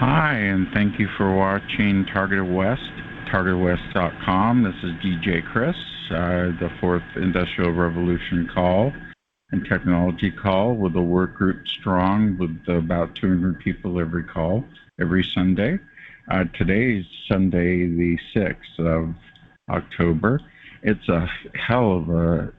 Hi, and thank you for watching Targeted West, TargetedWest.com. This is DJ Chris, the fourth Industrial Revolution call and technology call with a work group strong with about 200 people every call, every Sunday. Today's Sunday, the 6th of October. It's a hell of a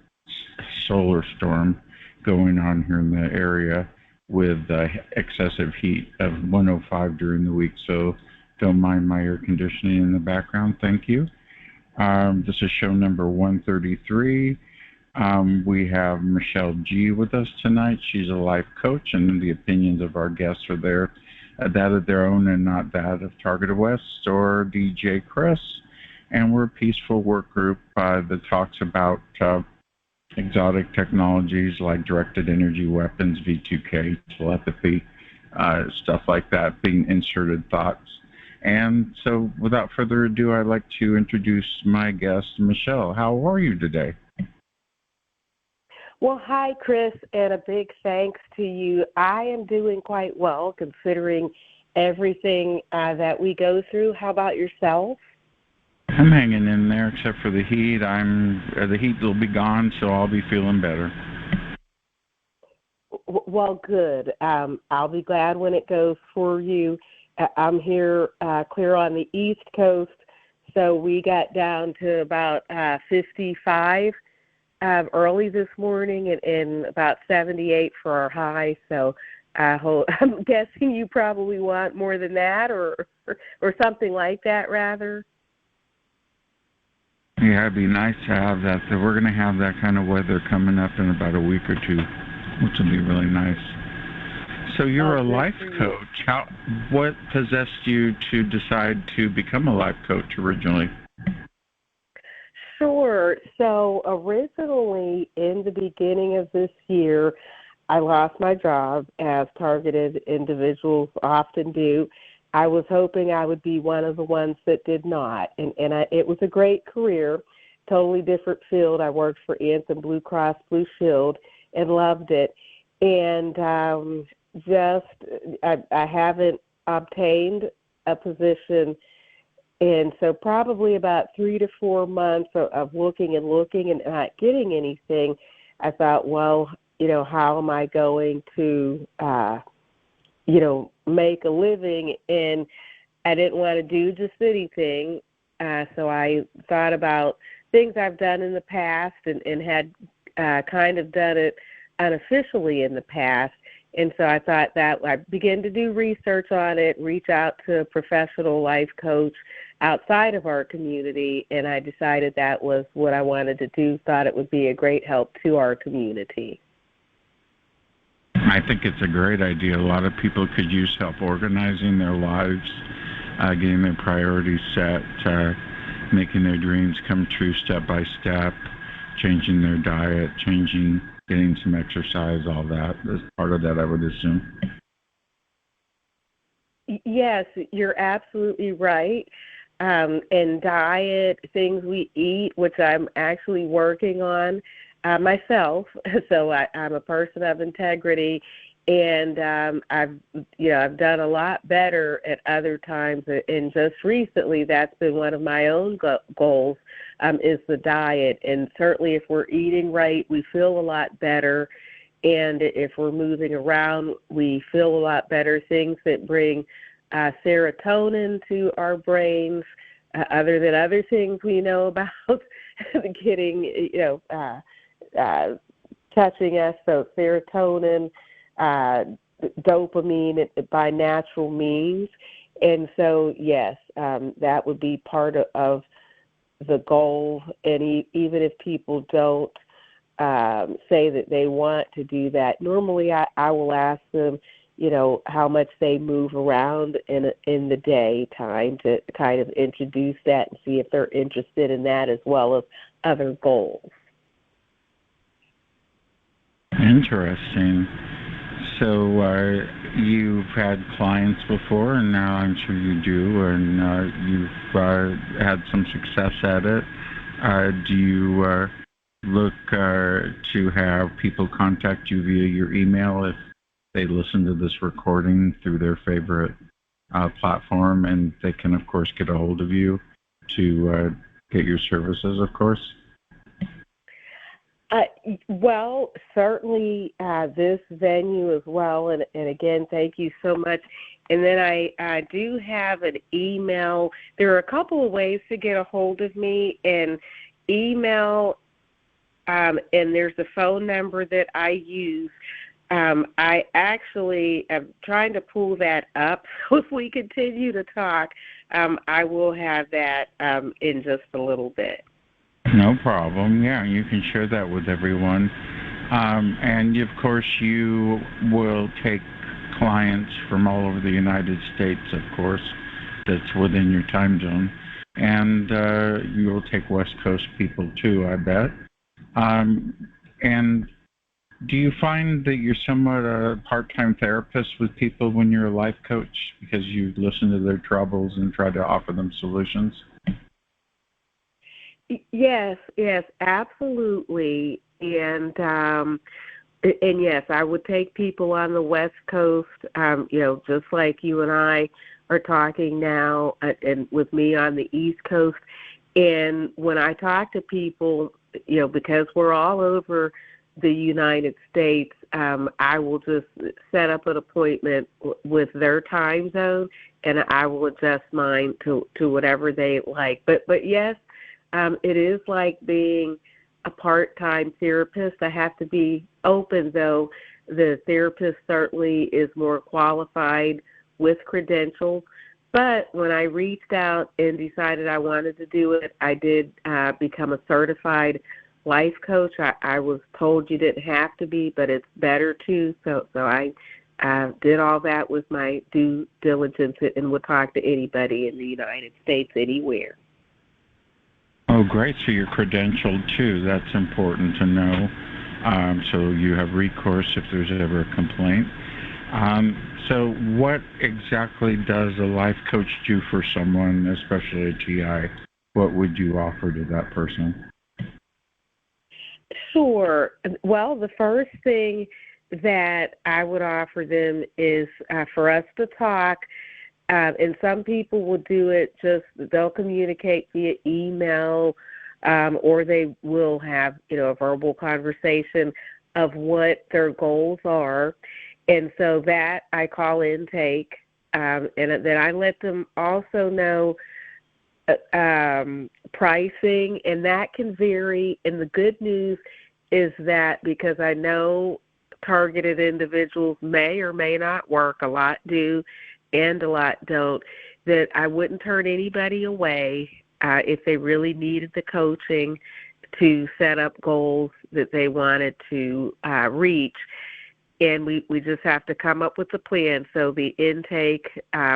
solar storm going on here in the area with excessive heat of 105 during the week. So don't mind my air conditioning in the background. Thank you. This is show number 133. We have Michelle G with us tonight. She's a life coach, and the opinions of our guests are that of their own and not that of Targeted West or DJ Chris. And we're a peaceful work group that talks about exotic technologies like directed energy weapons, V2K, telepathy, stuff like that, being inserted thoughts. And so without further ado, I'd like to introduce my guest, Michelle. How are you today? Well, hi, Chris, and a big thanks to you. I am doing quite well considering everything that we go through. How about yourself? I'm hanging in there, except for the heat. The heat will be gone, so I'll be feeling better. Well, good. I'll be glad when it goes for you. I'm here clear on the East Coast, so we got down to about 55 early this morning and about 78 for our high. So I'm guessing you probably want more than that, or something like that, rather. Yeah, it'd be nice to have that. So we're going to have that kind of weather coming up in about a week or two, which will be really nice. So you're a life coach. What possessed you to decide to become a life coach originally? Sure. So originally, in the beginning of this year, I lost my job, as targeted individuals often do. I was hoping I would be one of the ones that did not, and it was a great career, totally different field. I worked for Anthem Blue Cross Blue Shield and loved it, and I haven't obtained a position, and so probably about 3 to 4 months of looking and not getting anything. I thought, well, how am I going to make a living? And I didn't want to do just anything. So I thought about things I've done in the past and had kind of done it unofficially in the past. And so I thought that I began to do research on it, reach out to a professional life coach outside of our community, and I decided that was what I wanted to do, thought it would be a great help to our community. I think it's a great idea. A lot of people could use help organizing their lives, getting their priorities set, making their dreams come true step by step, changing their diet, getting some exercise, all that. As part of that, I would assume. Yes, you're absolutely right. And diet, things we eat, which I'm actually working on myself. So I'm a person of integrity, and I've done a lot better at other times. And just recently, that's been one of my own goals, is the diet. And certainly, if we're eating right, we feel a lot better. And if we're moving around, we feel a lot better. Things that bring serotonin to our brains, other than other things we know about getting, touching us. So serotonin, dopamine by natural means. And so, yes, that would be part of the goal. And even if people don't say that they want to do that, normally I will ask them, how much they move around in the daytime to kind of introduce that and see if they're interested in that as well as other goals. Interesting. So you've had clients before, and now I'm sure you do, and you've had some success at it. Do you look to have people contact you via your email if they listen to this recording through their favorite platform, and they can, of course, get a hold of you to get your services, of course? Well, certainly this venue as well, and again, thank you so much. And then I do have an email. There are a couple of ways to get a hold of me, and email, and there's a phone number that I use. I actually am trying to pull that up, so if we continue to talk, I will have that in just a little bit. No problem. Yeah, you can share that with everyone. And of course, you will take clients from all over the United States, of course, that's within your time zone. And you will take West Coast people too, I bet. And do you find that you're somewhat a part-time therapist with people when you're a life coach because you listen to their troubles and try to offer them solutions? Yes, absolutely. And yes, I would take people on the West Coast, just like you and I are talking now, and with me on the East Coast. And when I talk to people, because we're all over the United States, I will just set up an appointment with their time zone, and I will adjust mine to whatever they like. But yes, it is like being a part-time therapist. I have to be open, though. The therapist certainly is more qualified with credentials. But when I reached out and decided I wanted to do it, I did become a certified life coach. I was told you didn't have to be, but it's better to. So I did all that with my due diligence and would talk to anybody in the United States anywhere. Oh, great. So you're credentialed too. That's important to know. So you have recourse if there's ever a complaint. So what exactly does a life coach do for someone, especially a GI? What would you offer to that person? Sure. Well, the first thing that I would offer them is for us to talk. And some people will do it they'll communicate via email, or they will have, a verbal conversation of what their goals are. And so that I call intake. And then I let them also know pricing, and that can vary. And the good news is that because I know targeted individuals may or may not work, a lot do, and a lot don't, that I wouldn't turn anybody away if they really needed the coaching to set up goals that they wanted to reach. And we just have to come up with a plan. So the intake,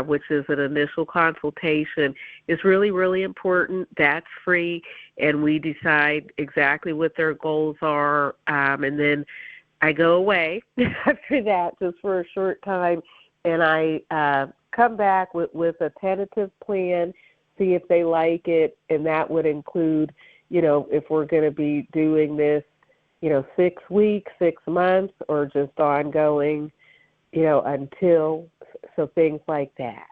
which is an initial consultation, is really, really important. That's free, and we decide exactly what their goals are. And then I go away after that just for a short time, and I come back with a tentative plan, see if they like it, and that would include, if we're going to be doing this, 6 weeks, 6 months, or just ongoing, until, so things like that.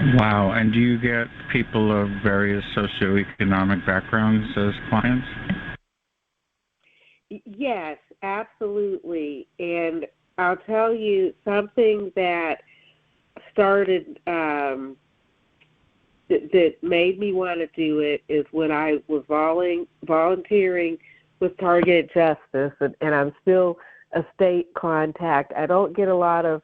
Wow. And do you get people of various socioeconomic backgrounds as clients? Yes, absolutely. And I'll tell you something that started that made me want to do it is when I was volunteering with Targeted Justice, and I'm still a state contact. I don't get a lot of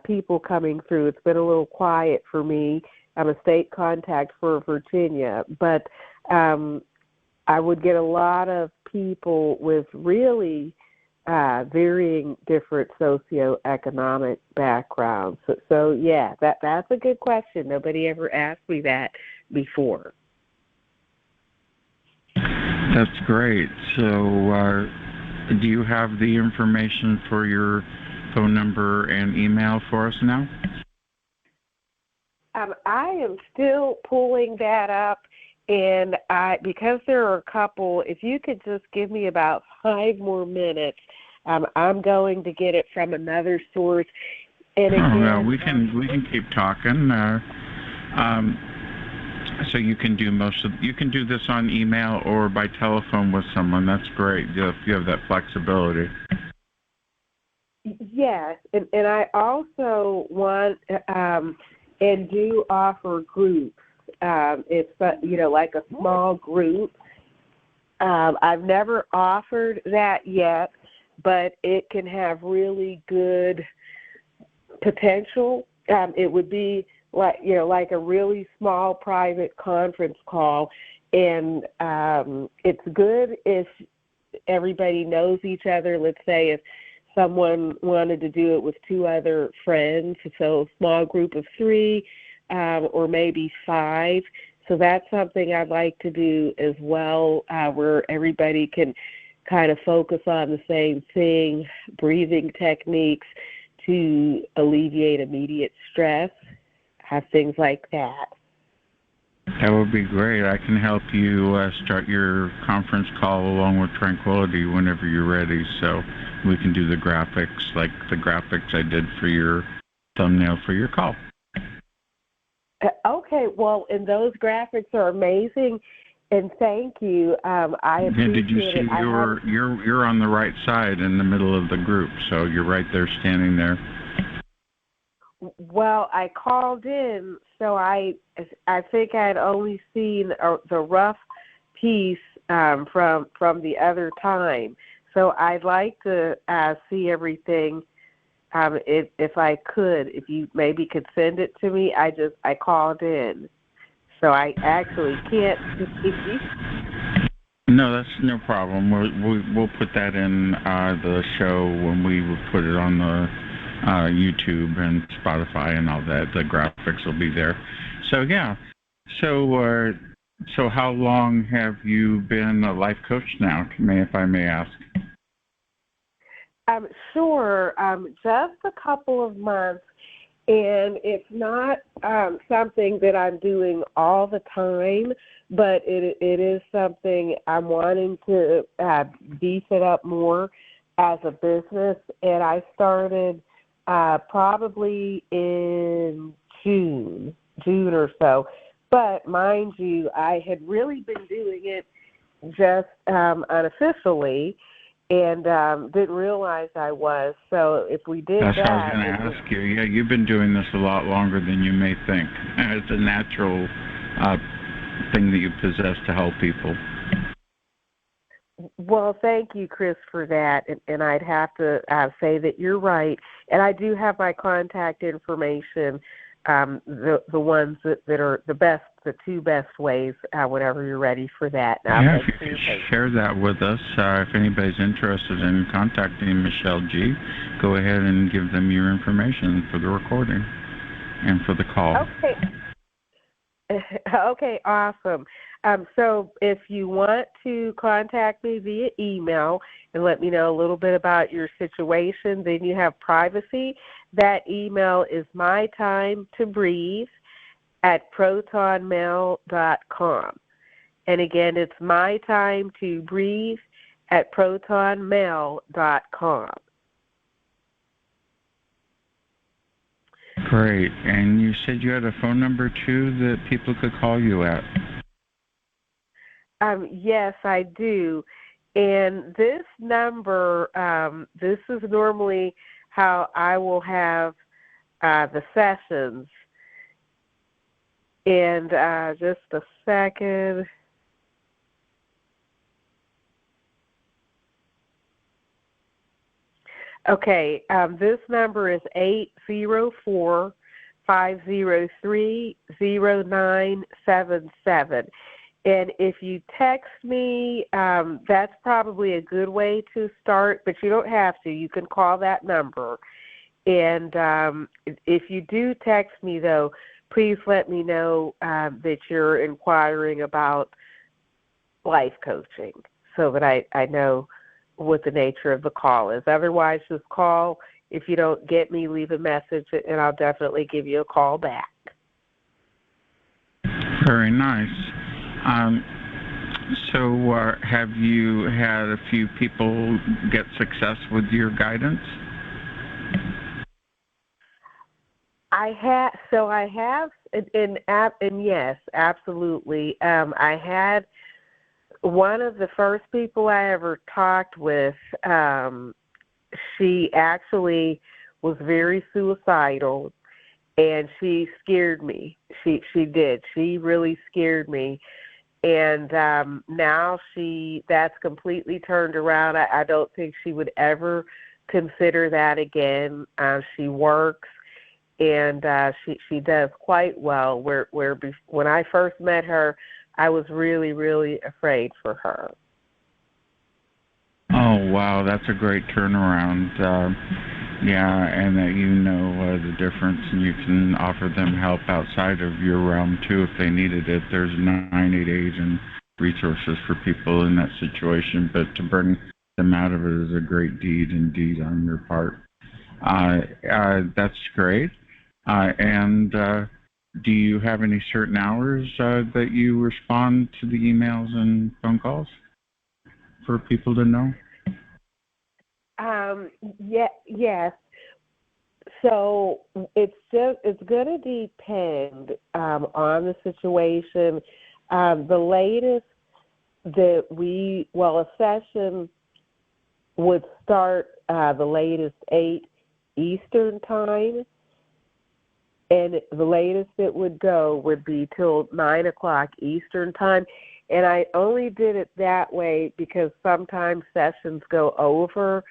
people coming through. It's been a little quiet for me. I'm a state contact for Virginia, but I would get a lot of people with really varying different socioeconomic backgrounds. So yeah, that's a good question. Nobody ever asked me that before. That's great. So do you have the information for your phone number and email for us now? I am still pulling that up, and because there are a couple, if you could just give me about 5 more minutes, I'm going to get it from another source. And Oh, well, again, we can keep talking. Um, so you can do you can do this on email or by telephone with someone. That's great if you have that flexibility. yes, and I also want and do offer groups. It's like a small group. I've never offered that yet, but it can have really good potential. It would be like a really small private conference call, and it's good if everybody knows each other. Let's say if someone wanted to do it with two other friends, so a small group of three or maybe five. So that's something I'd like to do as well, where everybody can kind of focus on the same thing, breathing techniques to alleviate immediate stress, have things like that. That would be great. I can help you start your conference call along with Tranquility whenever you're ready. So we can do the graphics, like the graphics I did for your thumbnail for your call. Okay, well, and those graphics are amazing, and thank you. I appreciate Did you see it. you're on the right side in the middle of the group, so you're right there standing there. Well, I called in, so I think I had only seen the rough piece from the other time. So I'd like to see everything. If I could, if you maybe could send it to me. I called in, so I actually can't see. No, that's no problem. We'll put that in the show when we will put it on the YouTube and Spotify and all that. The graphics will be there. So yeah. So how long have you been a life coach now? If I may ask. Sure, just a couple of months, and it's not something that I'm doing all the time, but it is something I'm wanting to beef it up more as a business, and I started probably in June or so. But mind you, I had really been doing it just unofficially, and didn't realize I was. So if we did That's that... what I was going to ask you. Yeah, you've been doing this a lot longer than you may think. It's a natural thing that you possess to help people. Well, thank you, Chris, for that. And I'd have to say that you're right. And I do have my contact information, the ones that are the two best ways, whenever you're ready for that. Yeah, if you could share that with us, if anybody's interested in contacting Michelle G., go ahead and give them your information for the recording and for the call. Okay. Okay, awesome. So if you want to contact me via email and let me know a little bit about your situation, then you have privacy. That email is mytimetoBreathe@protonmail.com. And again, it's mytimetoBreathe@protonmail.com. Great. And you said you had a phone number, too, that people could call you at? Yes, I do. And this number, this is normally how I will have the sessions. And just a second. Okay, this number is 804-503-0977. And if you text me, that's probably a good way to start, but you don't have to. You can call that number. And if you do text me, though, please let me know that you're inquiring about life coaching so that I know what the nature of the call is. Otherwise, just call. If you don't get me, leave a message, and I'll definitely give you a call back. Very nice. So have you had a few people get success with your guidance? I have, and yes, absolutely. I had one of the first people I ever talked with. She actually was very suicidal, and she scared me. She did. She really scared me. And now that's completely turned around. I don't think she would ever consider that again. She works, and she does quite well. When I first met her, I was really, really afraid for her. Oh, wow, that's a great turnaround. Yeah, and that the difference, and you can offer them help outside of your realm too if they needed it. There's 988 and resources for people in that situation, but to bring them out of it is a great deed indeed on your part. That's great. And do you have any certain hours that you respond to the emails and phone calls for people to know? Yes. So it's going to depend on the situation. The latest a session would start the latest 8 Eastern time, and the latest it would go would be till 9 o'clock Eastern time. And I only did it that way because sometimes sessions go over,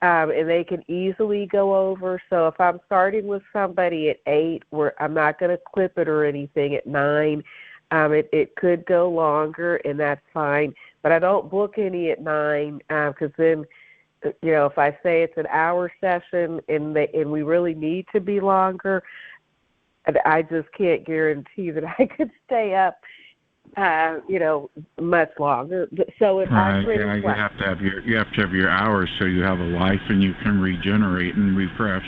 and they can easily go over. So if I'm starting with somebody at 8, I'm not going to clip it or anything at 9. It could go longer, and that's fine. But I don't book any at 9 because then, if I say it's an hour session and we really need to be longer, I just can't guarantee that I could stay up much longer. So if right, I'm yeah, you have to have your hours so you have a life and you can regenerate and refresh.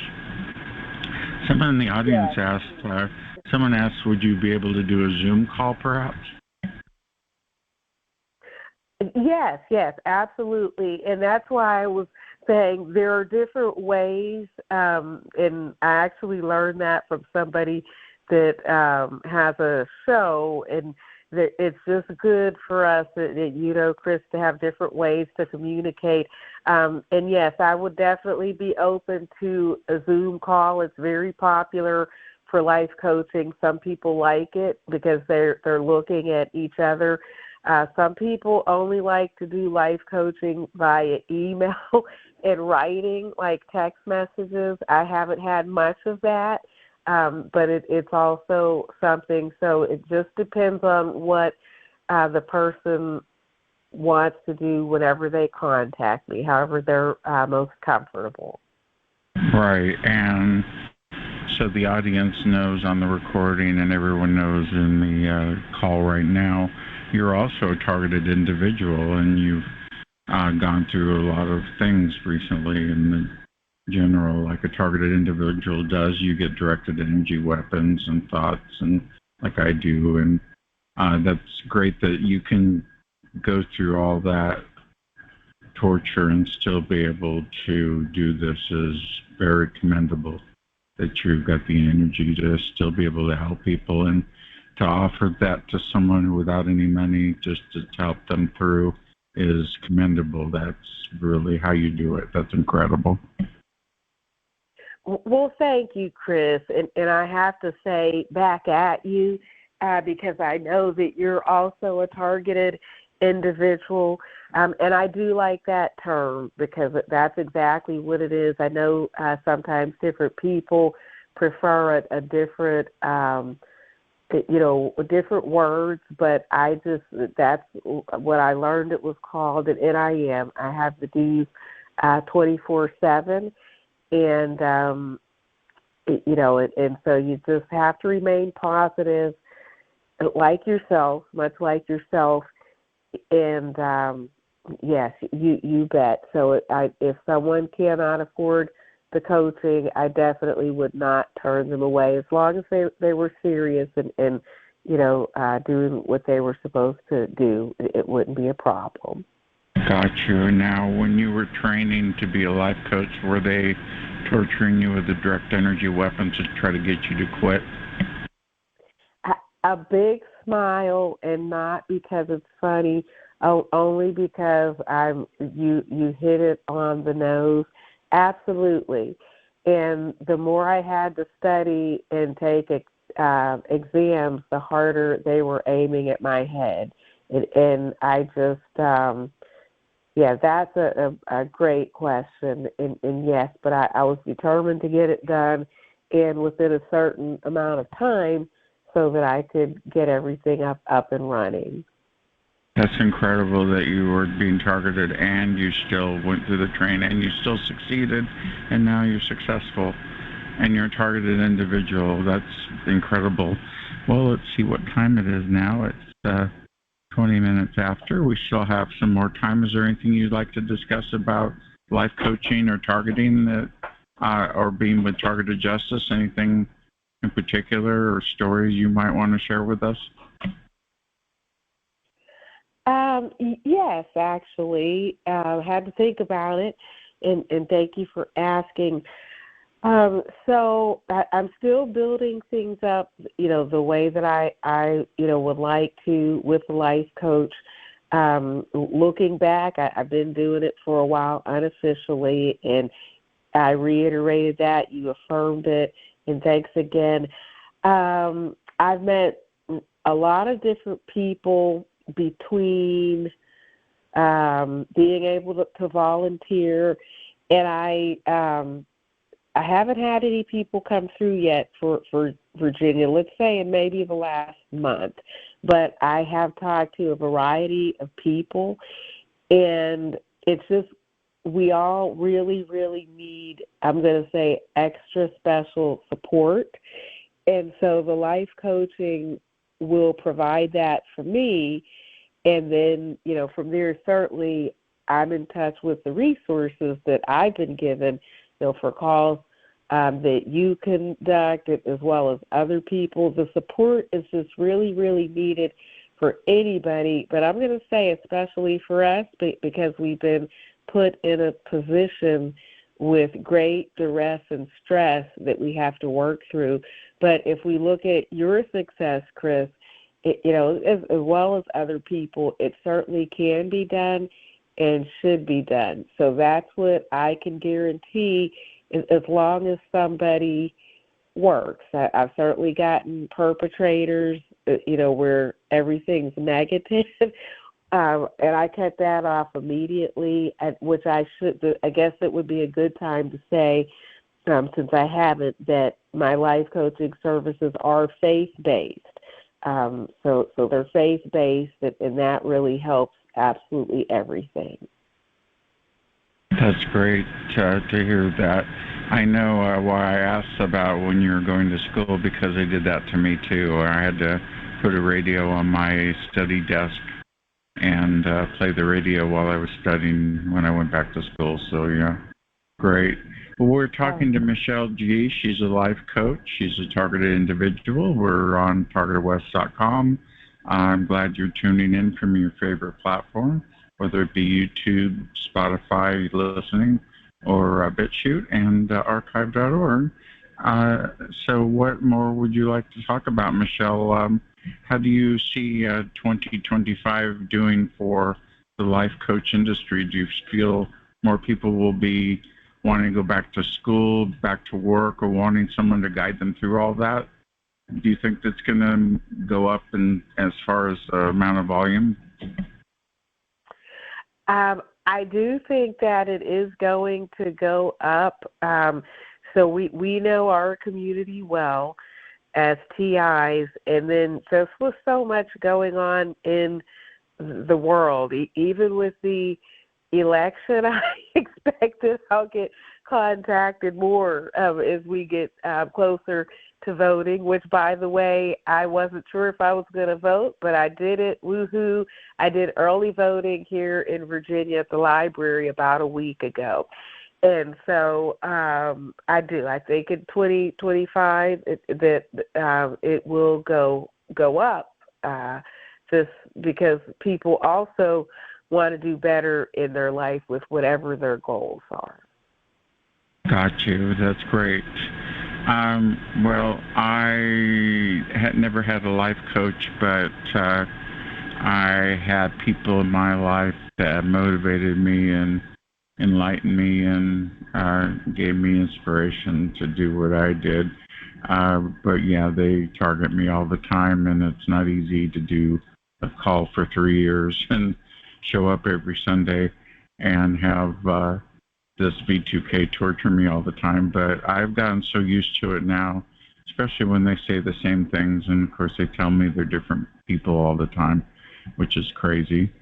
Someone in the audience asked. Someone asked, would you be able to do a Zoom call, perhaps? Yes, absolutely, and that's why I was saying there are different ways, and I actually learned that from somebody that has a show, and it's just good for us, Chris, to have different ways to communicate. And yes, I would definitely be open to a Zoom call. It's very popular for life coaching. Some people like it because they're looking at each other. Some people only like to do life coaching via email and writing, like text messages. I haven't had much of that. But it's also something, so it just depends on what the person wants to do whenever they contact me, however they're most comfortable. Right, and so the audience knows on the recording and everyone knows in the call right now, you're also a targeted individual, and you've gone through a lot of things recently in the general, like a targeted individual does. You get directed energy weapons and thoughts, and like I do, and that's great that you can go through all that torture and still be able to do this. Is very commendable that you've got the energy to still be able to help people, and to offer that to someone without any money just to help them through is commendable. That's really how you do it. That's incredible. Well, thank you, Chris. And I have to say back at you, because I know that you're also a targeted individual. And I do like that term because that's exactly what it is. I know sometimes different people prefer a different, different words, but that's what I learned it was called an NIM. I have the D's 24/7. And, and so you just have to remain positive, like yourself, much like yourself. And, yes, you bet. So if someone cannot afford the coaching, I definitely would not turn them away as long as they were serious and doing what they were supposed to do. It wouldn't be a problem. Got you. Now, when you were training to be a life coach, were they torturing you with a direct energy weapon to try to get you to quit? A big smile, and not because it's funny, only because you hit it on the nose. Absolutely. And the more I had to study and take exams, the harder they were aiming at my head. And I just, that's a great question. And yes, but I was determined to get it done and within a certain amount of time so that I could get everything up and running. That's incredible that you were being targeted and you still went through the training and you still succeeded, and now you're successful and you're a targeted individual. That's incredible. Well, let's see what time it is now. It's 20 minutes after. We still have some more time. Is there anything you'd like to discuss about life coaching or targeting that, or being with Targeted Justice? Anything in particular or stories you might want to share with us? Yes, actually. I had to think about it, and thank you for asking. So I'm still building things up, the way that I would like to with the life coach. Looking back, I've been doing it for a while unofficially, and I reiterated that. You affirmed it, and thanks again. I've met a lot of different people between being able to volunteer, and I haven't had any people come through yet for Virginia, let's say in maybe the last month, but I have talked to a variety of people, and it's just we all really, really need, I'm going to say, extra special support. And so the life coaching will provide that for me. And then, from there, certainly I'm in touch with the resources that I've been given, for calls that you conduct as well as other people. The support is just really, really needed for anybody. But I'm going to say especially for us because we've been put in a position with great duress and stress that we have to work through. But if we look at your success, Chris, as well as other people, it certainly can be done and should be done. So that's what I can guarantee as long as somebody works. I've certainly gotten perpetrators, where everything's negative. And I cut that off immediately, which I guess it would be a good time to say, since I haven't, that my life coaching services are faith-based. So they're faith-based, and that really helps absolutely everything. That's great to hear that. I know why I asked about when you were going to school, because they did that to me too. I had to put a radio on my study desk and play the radio while I was studying when I went back to school. So, yeah, great. Well, we're talking to Michelle G. She's a life coach. She's a targeted individual. We're on TargetedWest.com. I'm glad you're tuning in from your favorite platform, whether it be YouTube, Spotify, listening, or BitChute, and archive.org. So what more would you like to talk about, Michelle? How do you see 2025 doing for the life coach industry? Do you feel more people will be wanting to go back to school, back to work, or wanting someone to guide them through all that? Do you think that's going to go up in as far as the amount of volume? I do think that it is going to go up. So we know our community well as TIs, and then just with so much going on in the world, even with the election, I expect that I'll get contacted more as we get closer to voting, which, by the way, I wasn't sure if I was going to vote, but I did it. Woohoo. I did early voting here in Virginia at the library about a week ago. And so I do. I think in 2025 it will go up just because people also want to do better in their life with whatever their goals are. Got you. That's great. Well, I had never had a life coach, but I had people in my life that motivated me and enlightened me and gave me inspiration to do what I did. But yeah, they target me all the time, and it's not easy to do a call for 3 years and show up every Sunday and have this V2K torture me all the time. But I've gotten so used to it now, especially when they say the same things. And of course, they tell me they're different people all the time, which is crazy.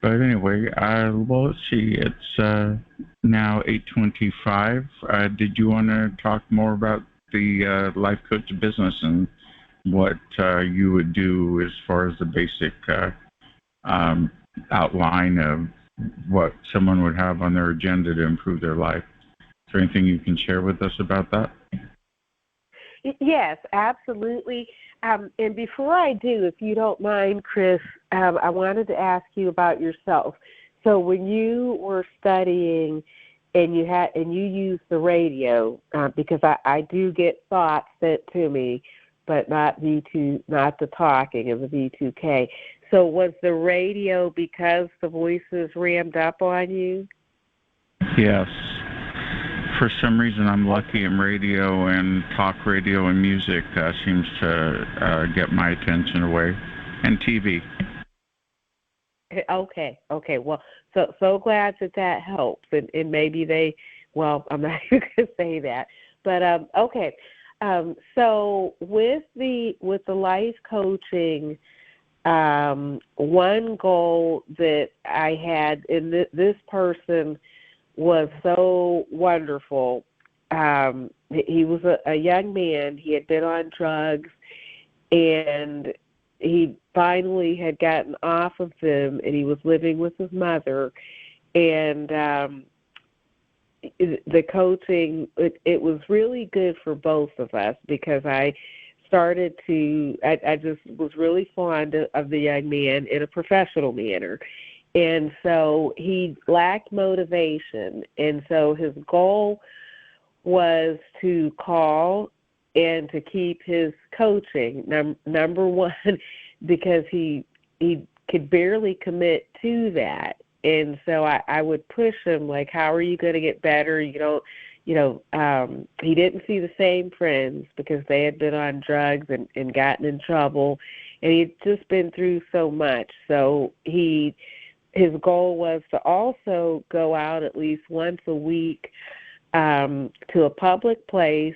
But anyway, well, let's see. It's now 8:25. Did you want to talk more about the life coach business and what you would do as far as the basic um, outline of what someone would have on their agenda to improve their life? Is there anything you can share with us about that? Yes, absolutely. And before I do, if you don't mind, Chris, I wanted to ask you about yourself. So when you were studying and you used the radio, because I do get thoughts sent to me, but not not the talking of the V2K. So was the radio because the voices rammed up on you? Yes. For some reason, I'm lucky in radio, and talk radio and music seems to get my attention away, and TV. Okay. Well, so glad that helps, and maybe I'm not even going to say that, but okay. So with the life coaching, one goal that I had, and this person was so wonderful. He was a young man. He had been on drugs, and he finally had gotten off of them, and he was living with his mother. And the coaching, it was really good for both of us, because I just was really fond of the young man in a professional manner. And so he lacked motivation. And so his goal was to call and to keep his coaching, number one, because he could barely commit to that. And so I would push him, like, how are you going to get better? He didn't see the same friends because they had been on drugs and gotten in trouble. And he'd just been through so much. So his goal was to also go out at least once a week to a public place,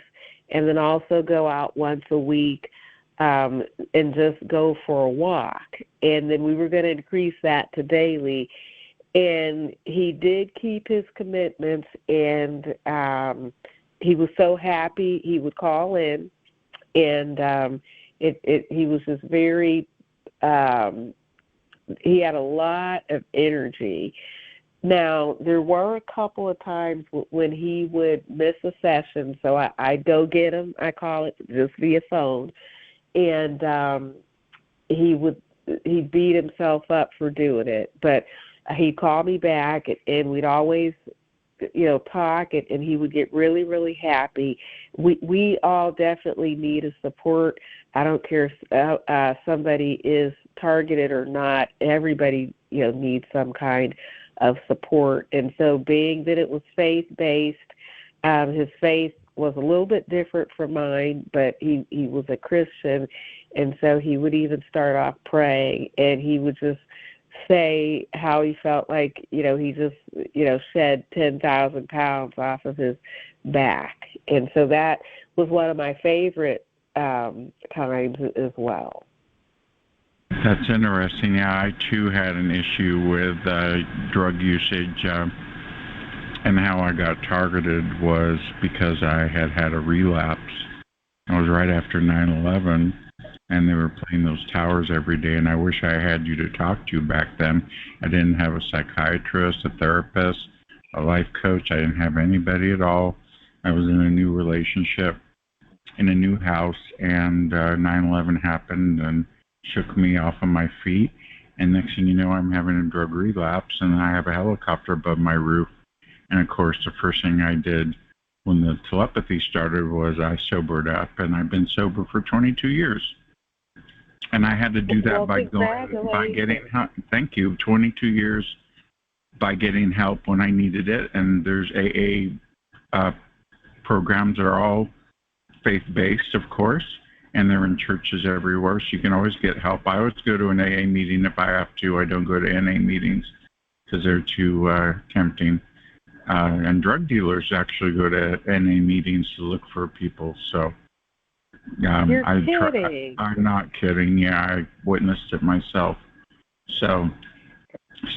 and then also go out once a week and just go for a walk. And then we were going to increase that to daily. And he did keep his commitments, and he was so happy. He would call in, and he was just very he had a lot of energy. Now, there were a couple of times when he would miss a session, so I'd go get him. I call it just via phone. And he'd beat himself up for doing it. But he'd call me back, and we'd always, talk, and he would get really, really happy. We all definitely need a support. I don't care if somebody is targeted or not. Everybody, needs some kind of support. And so, being that it was faith-based, his faith was a little bit different from mine, but he was a Christian, and so he would even start off praying, and he would just say how he felt like, he just, shed 10,000 pounds off of his back. And so that was one of my favorite times as well. That's interesting. Yeah, I too had an issue with drug usage, and how I got targeted was because I had a relapse. It was right after 9/11, and they were playing those towers every day, and I wish I had you to talk to back then. I didn't have a psychiatrist, a therapist, a life coach. I didn't have anybody at all. I was in a new relationship, in a new house, and 9/11 happened and shook me off of my feet. And next thing you know, I'm having a drug relapse, and I have a helicopter above my roof. And of course, the first thing I did when the telepathy started was I sobered up, and I've been sober for 22 years. And I had to do that by getting help. Thank you. 22 years by getting help when I needed it. And there's AA programs are all faith-based, of course, and they're in churches everywhere, so you can always get help. I always go to an AA meeting if I have to. I don't go to NA meetings because they're too tempting. And drug dealers actually go to NA meetings to look for people. So You're kidding. I'm not kidding. Yeah, I witnessed it myself. So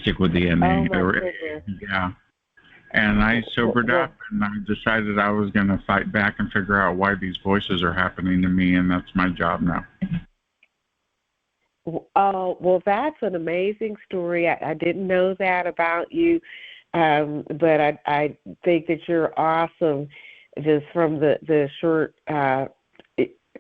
stick with the NA. Oh, my goodness. Yeah. And I sobered up, and I decided I was going to fight back and figure out why these voices are happening to me, and that's my job now. Oh, well, that's an amazing story. I didn't know that about you, but I think that you're awesome just from the short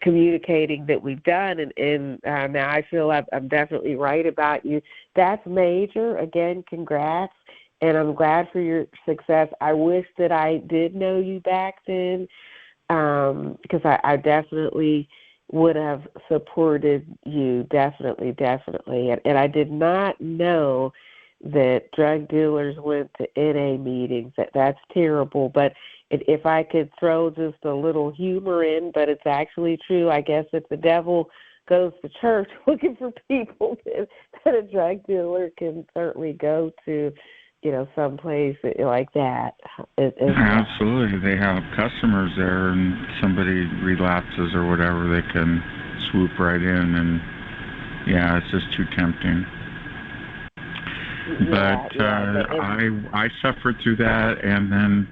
communicating that we've done, and now I feel I'm definitely right about you. That's major. Again, congrats. And I'm glad for your success. I wish that I did know you back then, because I definitely would have supported you, definitely. And I did not know that drug dealers went to NA meetings. That's terrible. But if I could throw just a little humor in, but it's actually true, I guess if the devil goes to church looking for people, that a drug dealer can certainly go to, someplace like that. Absolutely. They have customers there, and somebody relapses or whatever, they can swoop right in, and yeah, it's just too tempting. But I suffered through that, and then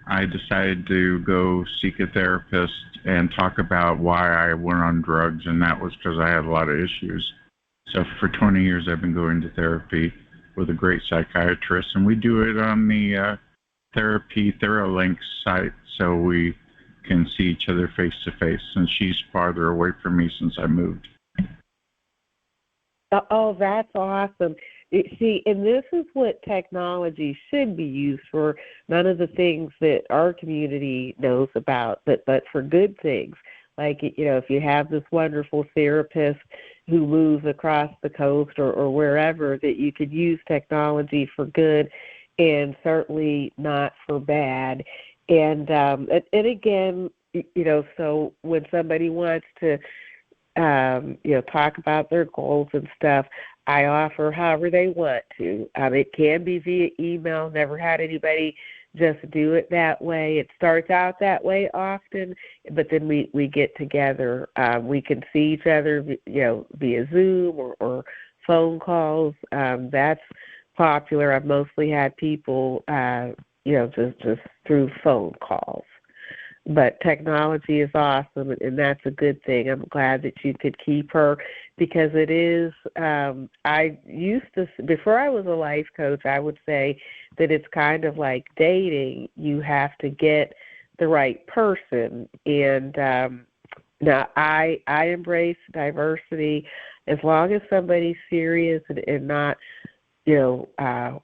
I decided to go seek a therapist and talk about why I went on drugs, and that was because I had a lot of issues. So for 20 years, I've been going to therapy with a great psychiatrist, and we do it on the Therapy TheraLinks site, so we can see each other face to face, and she's farther away from me since I moved. Oh, that's awesome. See, and this is what technology should be used for, none of the things that our community knows about, but for good things. Like, if you have this wonderful therapist who moves across the coast or wherever, that you could use technology for good and certainly not for bad. And again, so when somebody wants to, talk about their goals and stuff, I offer however they want to. It can be via email. Never had anybody just do it that way. It starts out that way often, but then we get together. We can see each other, via Zoom or phone calls. That's popular. I've mostly had people, just through phone calls. But technology is awesome, and that's a good thing. I'm glad that you could keep her, because it is, I used to, before I was a life coach, I would say that it's kind of like dating. You have to get the right person. And now I embrace diversity as long as somebody's serious and not,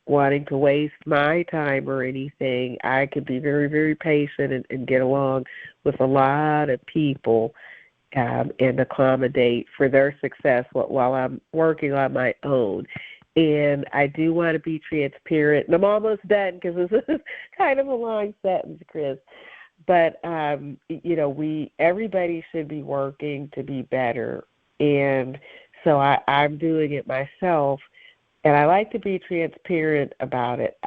wanting to waste my time or anything. I could be very, very patient and get along with a lot of people and accommodate for their success while I'm working on my own. And I do want to be transparent. And I'm almost done because this is kind of a long sentence, Chris. But, everybody should be working to be better. And so I'm doing it myself. And I like to be transparent about it,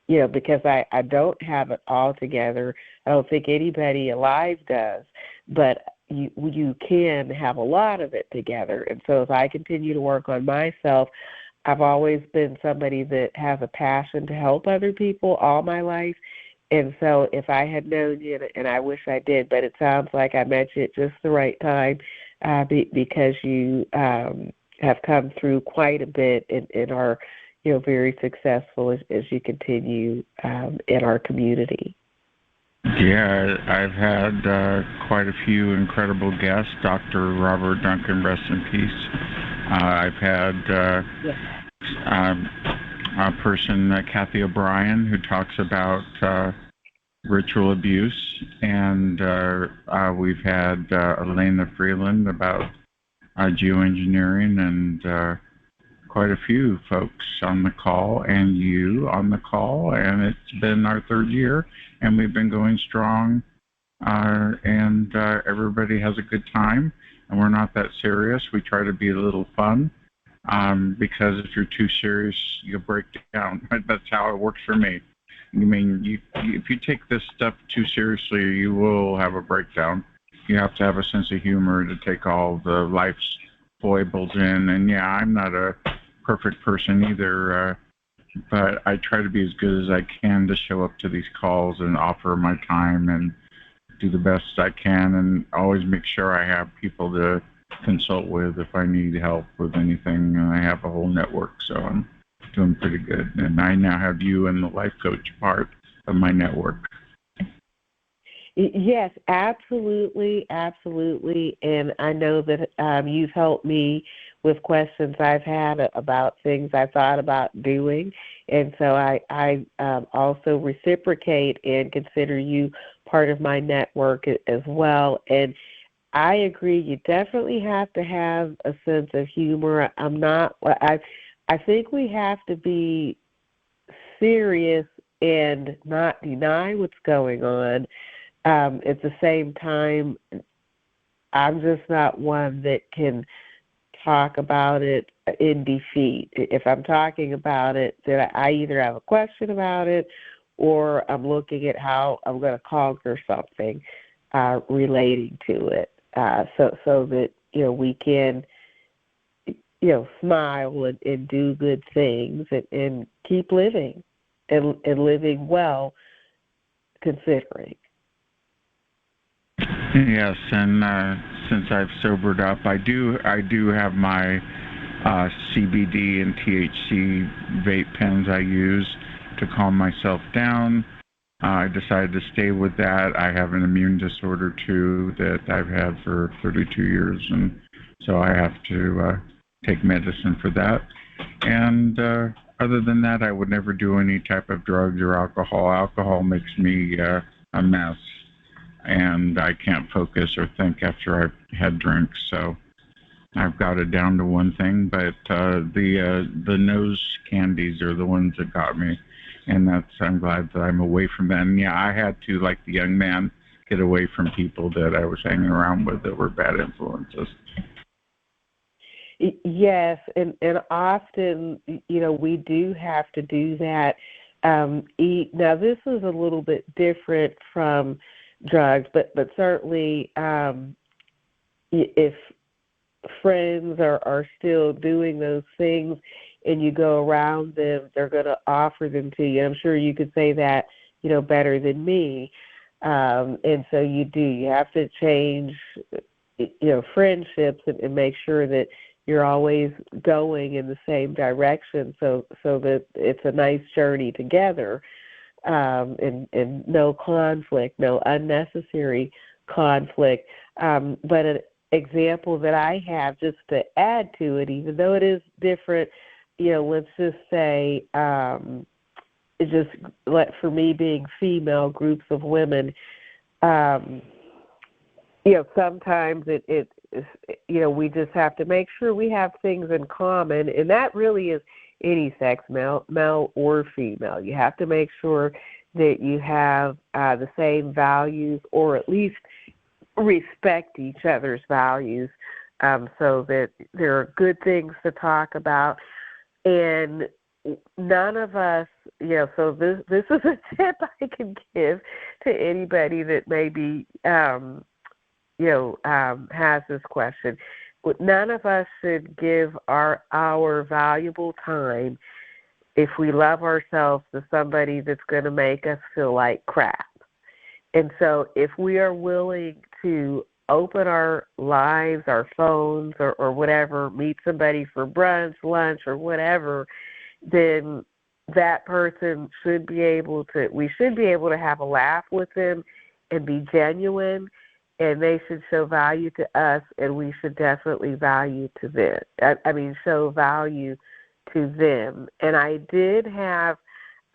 because I don't have it all together. I don't think anybody alive does, but you can have a lot of it together. And so as I continue to work on myself, I've always been somebody that has a passion to help other people all my life. And so if I had known you, and I wish I did, but it sounds like I met you at just the right time, because you have come through quite a bit and are, very successful as you continue in our community. Yeah, I've had quite a few incredible guests. Dr. Robert Duncan, rest in peace. I've had a person, Kathy O'Brien, who talks about ritual abuse, and we've had Elena Freeland about geoengineering, and quite a few folks on the call, and you on the call, and it's been our third year, and we've been going strong, and everybody has a good time, and we're not that serious. We try to be a little fun, because if you're too serious, you'll break down. That's how it works for me. I mean, if you take this stuff too seriously, you will have a breakdown. You have to have a sense of humor to take all the life's foibles in. And yeah, I'm not a perfect person either, but I try to be as good as I can to show up to these calls and offer my time and do the best I can, and always make sure I have people to consult with if I need help with anything. And I have a whole network, so I'm doing pretty good. And I now have you in the life coach part of my network. Yes, absolutely, absolutely. And I know that you've helped me with questions I've had about things I thought about doing. And so I also reciprocate and consider you part of my network as well. And I agree, you definitely have to have a sense of humor. I think we have to be serious and not deny what's going on. At the same time, I'm just not one that can talk about it in defeat. If I'm talking about it, then I either have a question about it or I'm looking at how I'm going to conquer something relating to it, so that we can smile and do good things and keep living and living well, considering. Yes, and since I've sobered up, I do have my CBD and THC vape pens I use to calm myself down. I decided to stay with that. I have an immune disorder too that I've had for 32 years, and so I have to take medicine for that. And other than that, I would never do any type of drugs or alcohol. Alcohol makes me a mess, and I can't focus or think after I've had drinks. So I've got it down to one thing, but the nose candies are the ones that got me, and I'm glad that I'm away from that. And yeah, I had to, like the young man, get away from people that I was hanging around with that were bad influences. Yes, and often, we do have to do that. Now, this is a little bit different from drugs, but certainly if friends are still doing those things and you go around them, they're going to offer them to you. I'm sure you could say that, better than me. And so you have to change, friendships and make sure that you're always going in the same direction so that it's a nice journey together. And no conflict, no unnecessary conflict. But an example that I have, just to add to it, even though it is different, let's just say, it's just for me being female, groups of women, sometimes it we just have to make sure we have things in common, and that really is any sex, male or female. You have to make sure that you have the same values, or at least respect each other's values, so that there are good things to talk about. And none of us, so this is a tip I can give to anybody that maybe, has this question. None of us should give our valuable time, if we love ourselves, to somebody that's going to make us feel like crap. And so if we are willing to open our lives, our phones, or whatever, meet somebody for brunch, lunch, or whatever, then that person we should be able to have a laugh with them and be genuine, and they should show value to us, and we should definitely show value to them. And I did have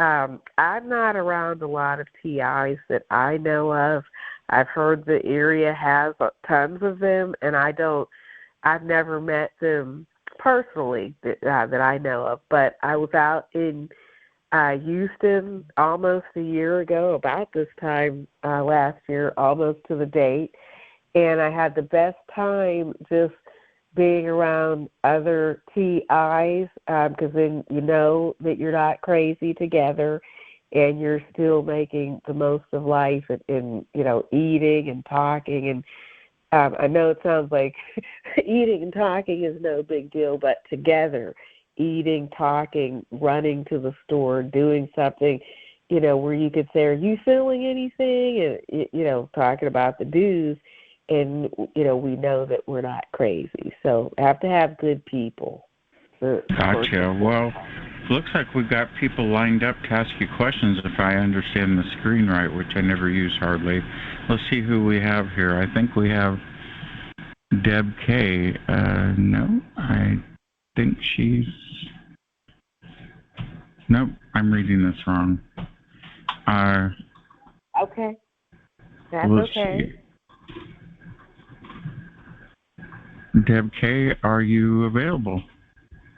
I'm not around a lot of TIs that I know of. I've heard the area has tons of them, and I've never met them personally that I know of. But I was out in Houston almost a year ago, about this time last year, almost to the date, and I had the best time just being around other TIs, because then you know that you're not crazy together, and you're still making the most of life and eating and talking. And I know it sounds like eating and talking is no big deal, but together, eating, talking, running to the store, doing something, where you could say, "Are you feeling anything?" And talking about the do's. And, we know that we're not crazy. So have to have good people. Gotcha. Well, looks like we've got people lined up to ask you questions, if I understand the screen right, which I never use hardly. Let's see who we have here. I think we have Deb K. No, I think she's... Nope, I'm reading this wrong. Okay. That's okay. See. Deb K., are you available?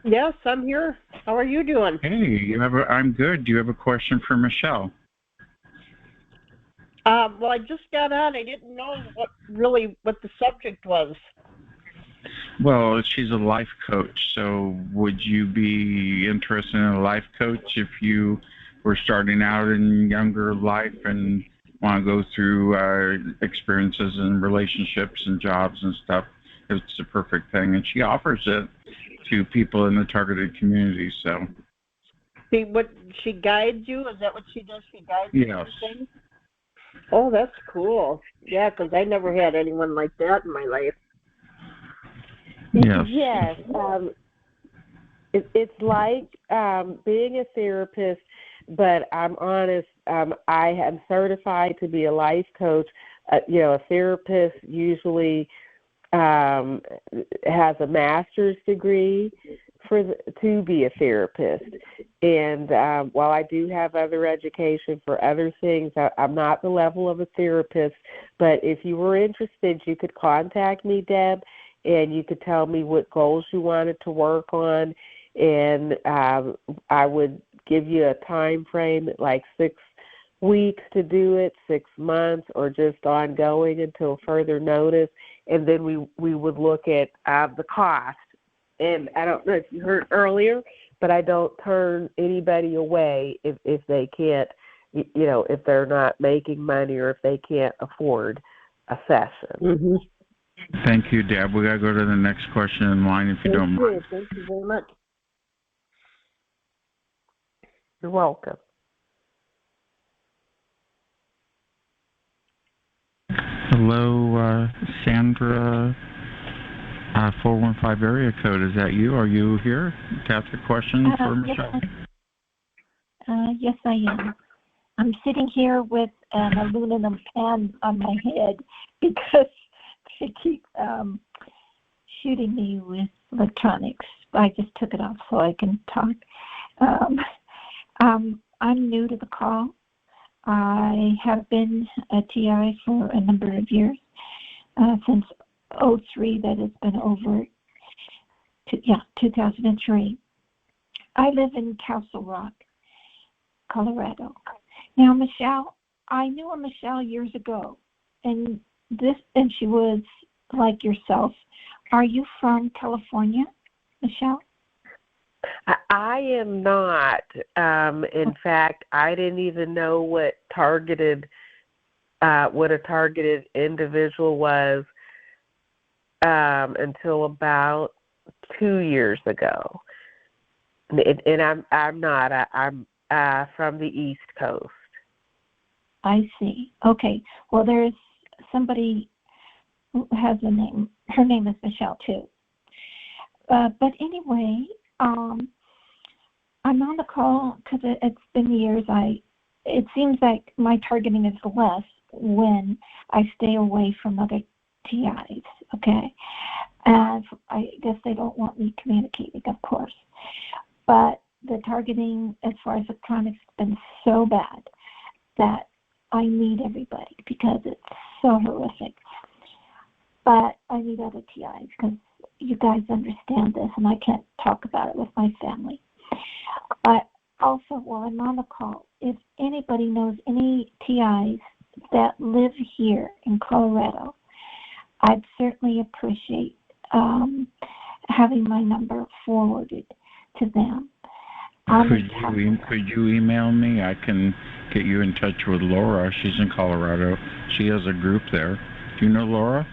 Yes, I'm here. How are you doing? Hey, I'm good. Do you have a question for Michelle? Well, I just got on. I didn't know what the subject was. Well, she's a life coach, so would you be interested in a life coach if you were starting out in younger life and want to go through experiences and relationships and jobs and stuff? It's the perfect thing, and she offers it to people in the targeted community. So, She guides you? Is that what she does? She guides you? Yes. Things? Oh, that's cool. Yeah, because I never had anyone like that in my life. Yes. Yes. It's like being a therapist, but I'm honest. I am certified to be a life coach. A therapist usually has a master's degree to be a therapist. And while I do have other education for other things, I'm not the level of a therapist. But if you were interested, you could contact me, Deb, and you could tell me what goals you wanted to work on. And I would give you a time frame, like 6 weeks to do it, 6 months, or just ongoing until further notice. And then we would look at the cost. And I don't know if you heard earlier, but I don't turn anybody away if they can't, if they're not making money or if they can't afford a session. Mm-hmm. Thank you, Deb. We got to go to the next question in line if you don't mind. Thank you very much. You're welcome. Hello, Sandra, 415 area code. Is that you? Are you here to ask a question for Michelle? Yes, I am. I'm sitting here with an aluminum pan on my head because they keep shooting me with electronics. I just took it off so I can talk. I'm new to the call. I have been a TI for a number of years, since 2003, that has been over, 2003. I live in Castle Rock, Colorado. Now, Michelle, I knew a Michelle years ago, and she was like yourself. Are you from California, Michelle? I am not. In fact, I didn't even know what a targeted individual was until about 2 years ago. And I'm not. I'm from the East Coast. I see. Okay. Well, there's somebody who has a name. Her name is Michelle too. But anyway, I'm on the call because it's been years. It seems like my targeting is less when I stay away from other TIs, okay? And I guess they don't want me communicating, of course. But the targeting as far as electronics has been so bad that I need everybody because it's so horrific. But I need other TIs because you guys understand this, and I can't talk about it with my family. But also, while I'm on the call, if anybody knows any TIs that live here in Colorado, I'd certainly appreciate having my number forwarded to them. Could you email me? I can get you in touch with Laura. She's in Colorado. She has a group there. Do you know Laura?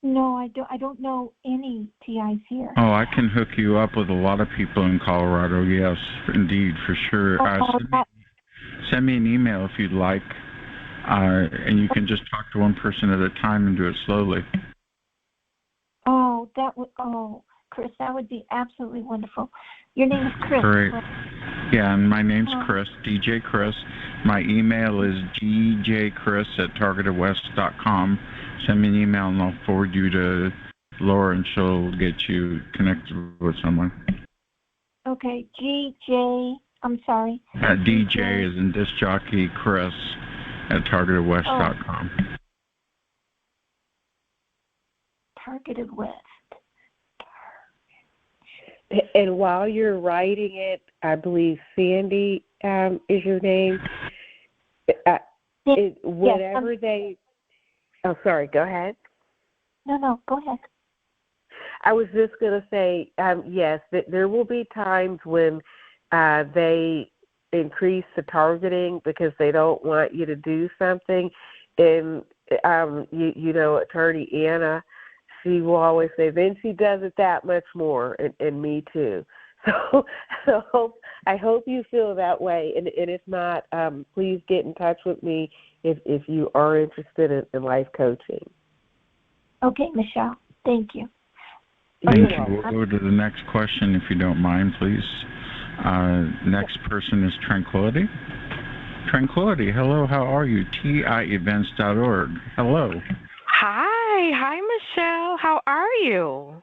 No, I don't know any TIs here. Oh, I can hook you up with a lot of people in Colorado. Yes, indeed, for sure. Send me an email if you'd like, and you can just talk to one person at a time and do it slowly. Chris, that would be absolutely wonderful. Your name is Chris. Great. Yeah, and my name's Chris, DJ Chris. My email is djchris@targetedwest.com. Send me an email and I'll forward you to Laura and she'll get you connected with someone. Okay, I'm sorry. DJ is in disc jockey Chris at TargetedWest.com. Targeted West. And while you're writing it, I believe Sandy is your name. Whatever they... Oh, sorry, go ahead. No, go ahead. I was just going to say, yes, there will be times when they increase the targeting because they don't want you to do something. And, Attorney Anna, she will always say, then she does it that much more, and me too. So I hope you feel that way. And if not, please get in touch with me if you are interested in life coaching. Okay, Michelle. Thank you. Thank you. We'll go to the next question, if you don't mind, please. Next person is Tranquility. Tranquility, hello, how are you? TIEvents.org. Hello. Hi, Michelle. How are you?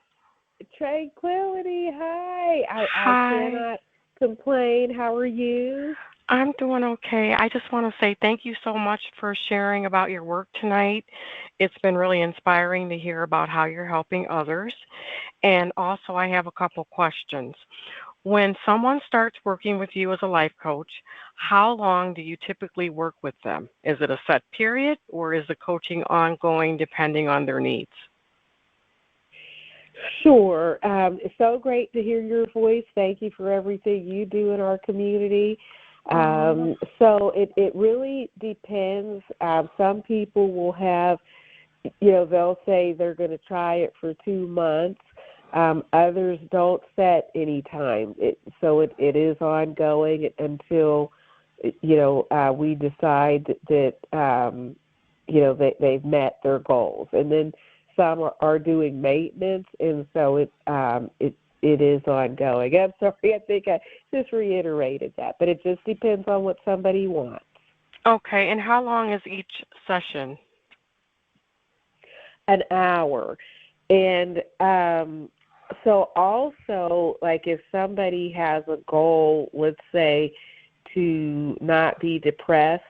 Tranquility, hi. I cannot complain. How are you? I'm doing okay. I just want to say thank you so much for sharing about your work tonight. It's been really inspiring to hear about how you're helping others. And also, I have a couple questions. When someone starts working with you as a life coach, how long do you typically work with them? Is it a set period, or is the coaching ongoing depending on their needs? Sure. It's so great to hear your voice. Thank you for everything you do in our community. So it really depends. Some people will have, they'll say they're going to try it for 2 months. Others don't set any time. So it is ongoing until, we decide that, they've met their goals. And then some are doing maintenance, and so it is ongoing. I'm sorry, I think I just reiterated that, but it just depends on what somebody wants. Okay, and how long is each session? An hour. And so also, like if somebody has a goal, let's say, to not be depressed,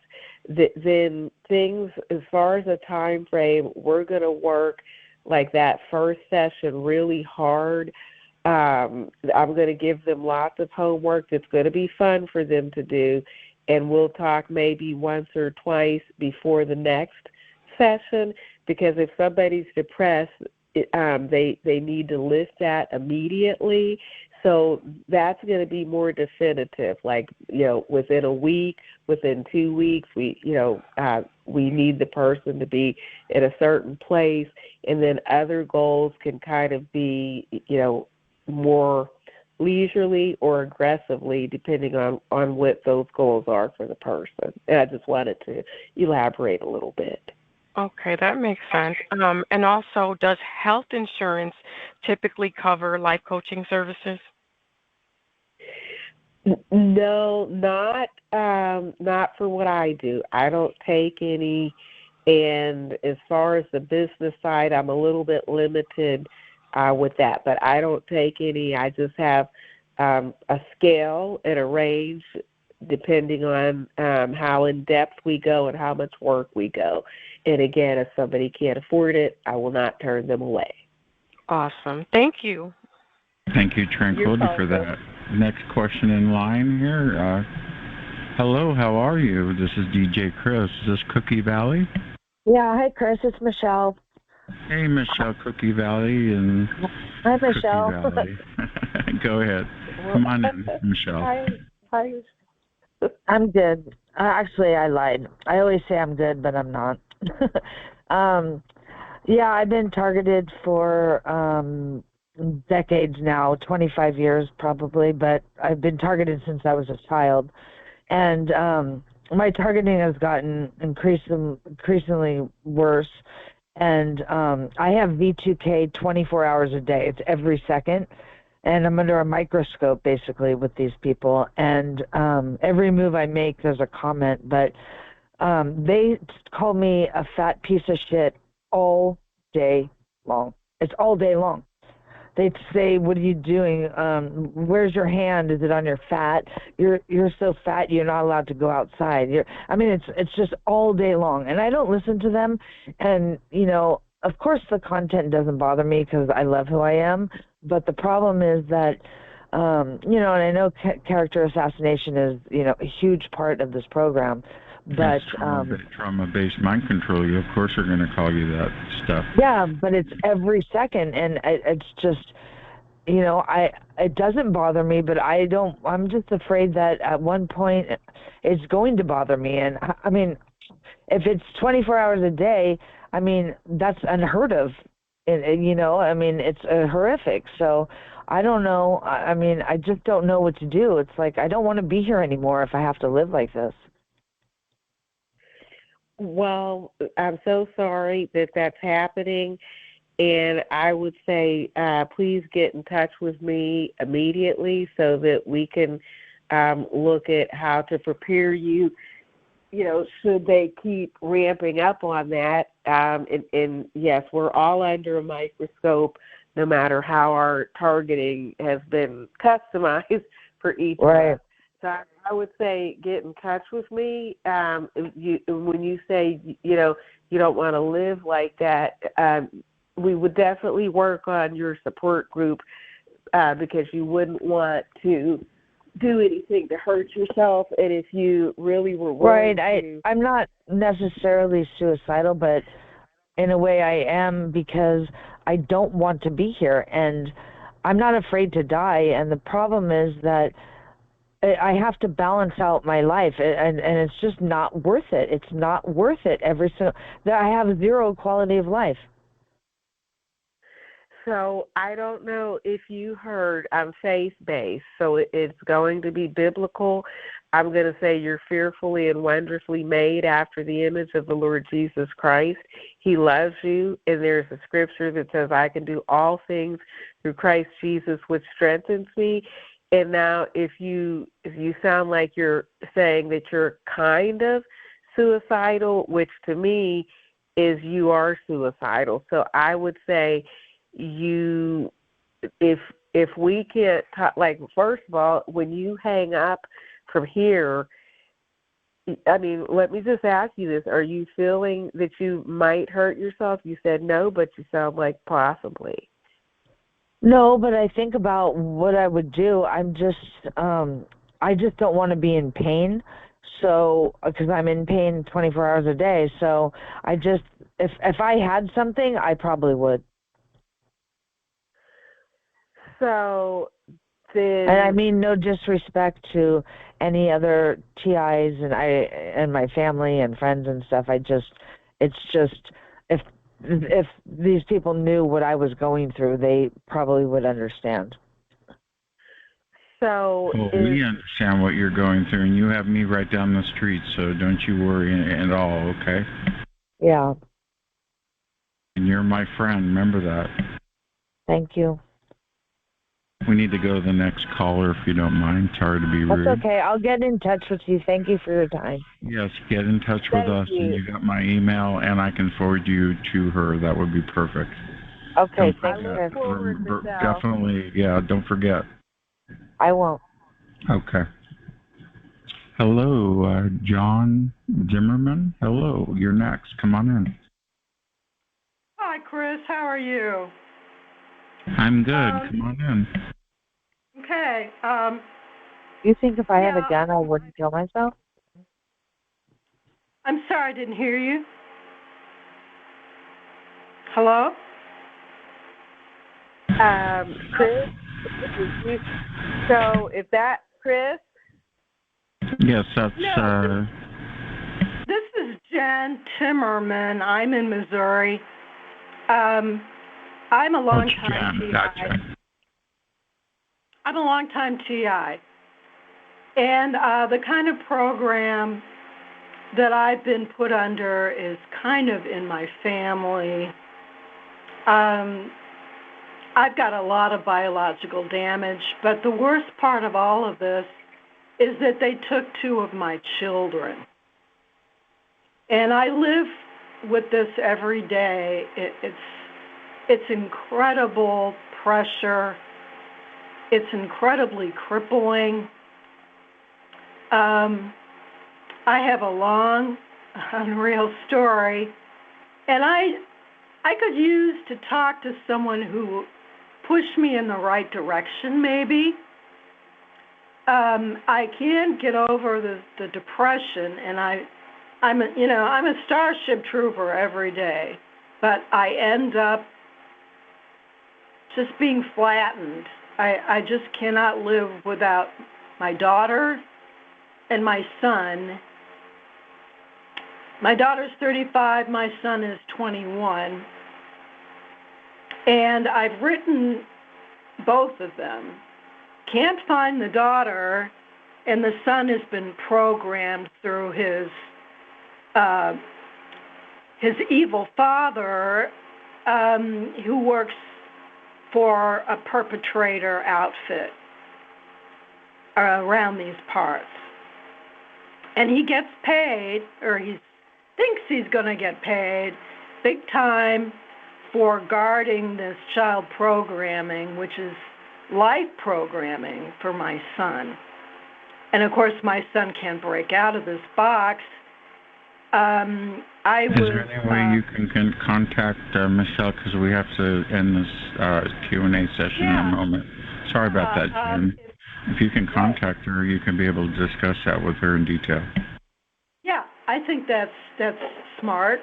then things, as far as a time frame, we're going to work like that first session really hard. I'm going to give them lots of homework that's going to be fun for them to do, and we'll talk maybe once or twice before the next session, because if somebody's depressed, they need to list that immediately. So that's going to be more definitive, like, within a week, within 2 weeks, we need the person to be in a certain place, and then other goals can kind of be, more leisurely or aggressively, depending on what those goals are for the person. And I just wanted to elaborate a little bit. Okay, that makes sense. And also, does health insurance typically cover life coaching services? No, not for what I do. I don't take any, and as far as the business side, I'm a little bit limited with that, but I don't take any. I just have a scale and a range depending on how in depth we go and how much work we go. And again, if somebody can't afford it, I will not turn them away. Awesome. Thank you. Thank you, Tranquility, for that. Next question in line here. Hello, how are you? This is DJ Chris. Is this Cookie Valley? Yeah, hi Chris, it's Michelle. Hey, Michelle, Cookie Valley and hi, Michelle. Cookie Valley. Go ahead. Come on in, Michelle. Hi. I'm good. Actually, I lied. I always say I'm good, but I'm not. Yeah, I've been targeted for decades now, 25 years probably, but I've been targeted since I was a child. And my targeting has gotten increasingly worse. And I have V2K 24 hours a day. It's every second. And I'm under a microscope, basically, with these people. And every move I make, there's a comment. But they call me a fat piece of shit all day long. It's all day long. They'd say, "What are you doing? Where's your hand? Is it on your fat? You're so fat you're not allowed to go outside." It's just all day long, and I don't listen to them. And of course, the content doesn't bother me because I love who I am. But the problem is that, and I know character assassination is a huge part of this program. But trauma-based mind control, you of course are going to call you that stuff. Yeah, but it's every second, and it's just, it doesn't bother me, but I'm just afraid that at one point it's going to bother me. And I mean, if it's 24 hours a day, I mean, that's unheard of. It's horrific. So I don't know. I mean, I just don't know what to do. It's like, I don't want to be here anymore if I have to live like this. Well, I'm so sorry that that's happening, and I would say please get in touch with me immediately so that we can look at how to prepare you, should they keep ramping up on that. And yes, we're all under a microscope no matter how our targeting has been customized for each of us. So I would say get in touch with me. When you say, you don't want to live like that, we would definitely work on your support group because you wouldn't want to do anything to hurt yourself. And if you really were willing I'm not necessarily suicidal, but in a way I am because I don't want to be here. And I'm not afraid to die. And the problem is that I have to balance out my life, and it's just not worth it. It's not worth it that I have zero quality of life. So I don't know if you heard, I'm faith-based, so it's going to be biblical. I'm going to say you're fearfully and wonderfully made after the image of the Lord Jesus Christ. He loves you, and there's a scripture that says, I can do all things through Christ Jesus, which strengthens me. And now if you sound like you're saying that you're kind of suicidal, which to me is you are suicidal. So I would say if we can't talk, like, first of all, when you hang up from here, I mean, let me just ask you this. Are you feeling that you might hurt yourself? You said no, but you sound like possibly. No, but I think about what I would do. I just don't want to be in pain. So, because I'm in pain 24 hours a day. So if I had something, I probably would. So then, and I mean no disrespect to any other TIs and my family and friends and stuff. It's just if these people knew what I was going through, they probably would understand. So we understand what you're going through, and you have me right down the street, so don't you worry at all, okay? Yeah. And you're my friend, remember that. Thank you. We need to go to the next caller, if you don't mind. Sorry to be rude. That's okay. I'll get in touch with you. Thank you for your time. Yes, get in touch with us. And you got my email, and I can forward you to her. That would be perfect. Okay, thank you. Definitely, yeah, don't forget. I won't. Okay. Hello, John Zimmerman. Hello, you're next. Come on in. Hi, Chris. How are you? I'm good. Come on in. Okay. You think if I had a gun, I wouldn't kill myself? I'm sorry, I didn't hear you. Hello? Chris, so if that, Chris? Yes, that's... No, this is Jen Timmerman. I'm in Missouri. I'm a long-time TI. Gotcha. I'm a long-time TI. And the kind of program that I've been put under is kind of in my family. I've got a lot of biological damage, but the worst part of all of this is that they took 2 of my children. And I live with this every day. It's incredible pressure. It's incredibly crippling. I have a long, unreal story, and I could use to talk to someone who pushed me in the right direction, maybe. I can't get over the depression, and I'm a Starship Trooper every day, but I end up just being flattened. I just cannot live without my daughter and my son. My daughter's 35, my son is 21. And I've written both of them. Can't find the daughter, and the son has been programmed through his evil father, who works for a perpetrator outfit around these parts. And he gets paid, or he thinks he's going to get paid big time for guarding this child programming, which is life programming for my son. And of course, my son can't break out of this box. Is there any way you can contact Michelle, because we have to end this Q&A session in a moment. Sorry about that, Jen. If you can contact her, you can be able to discuss that with her in detail. Yeah, I think that's smart.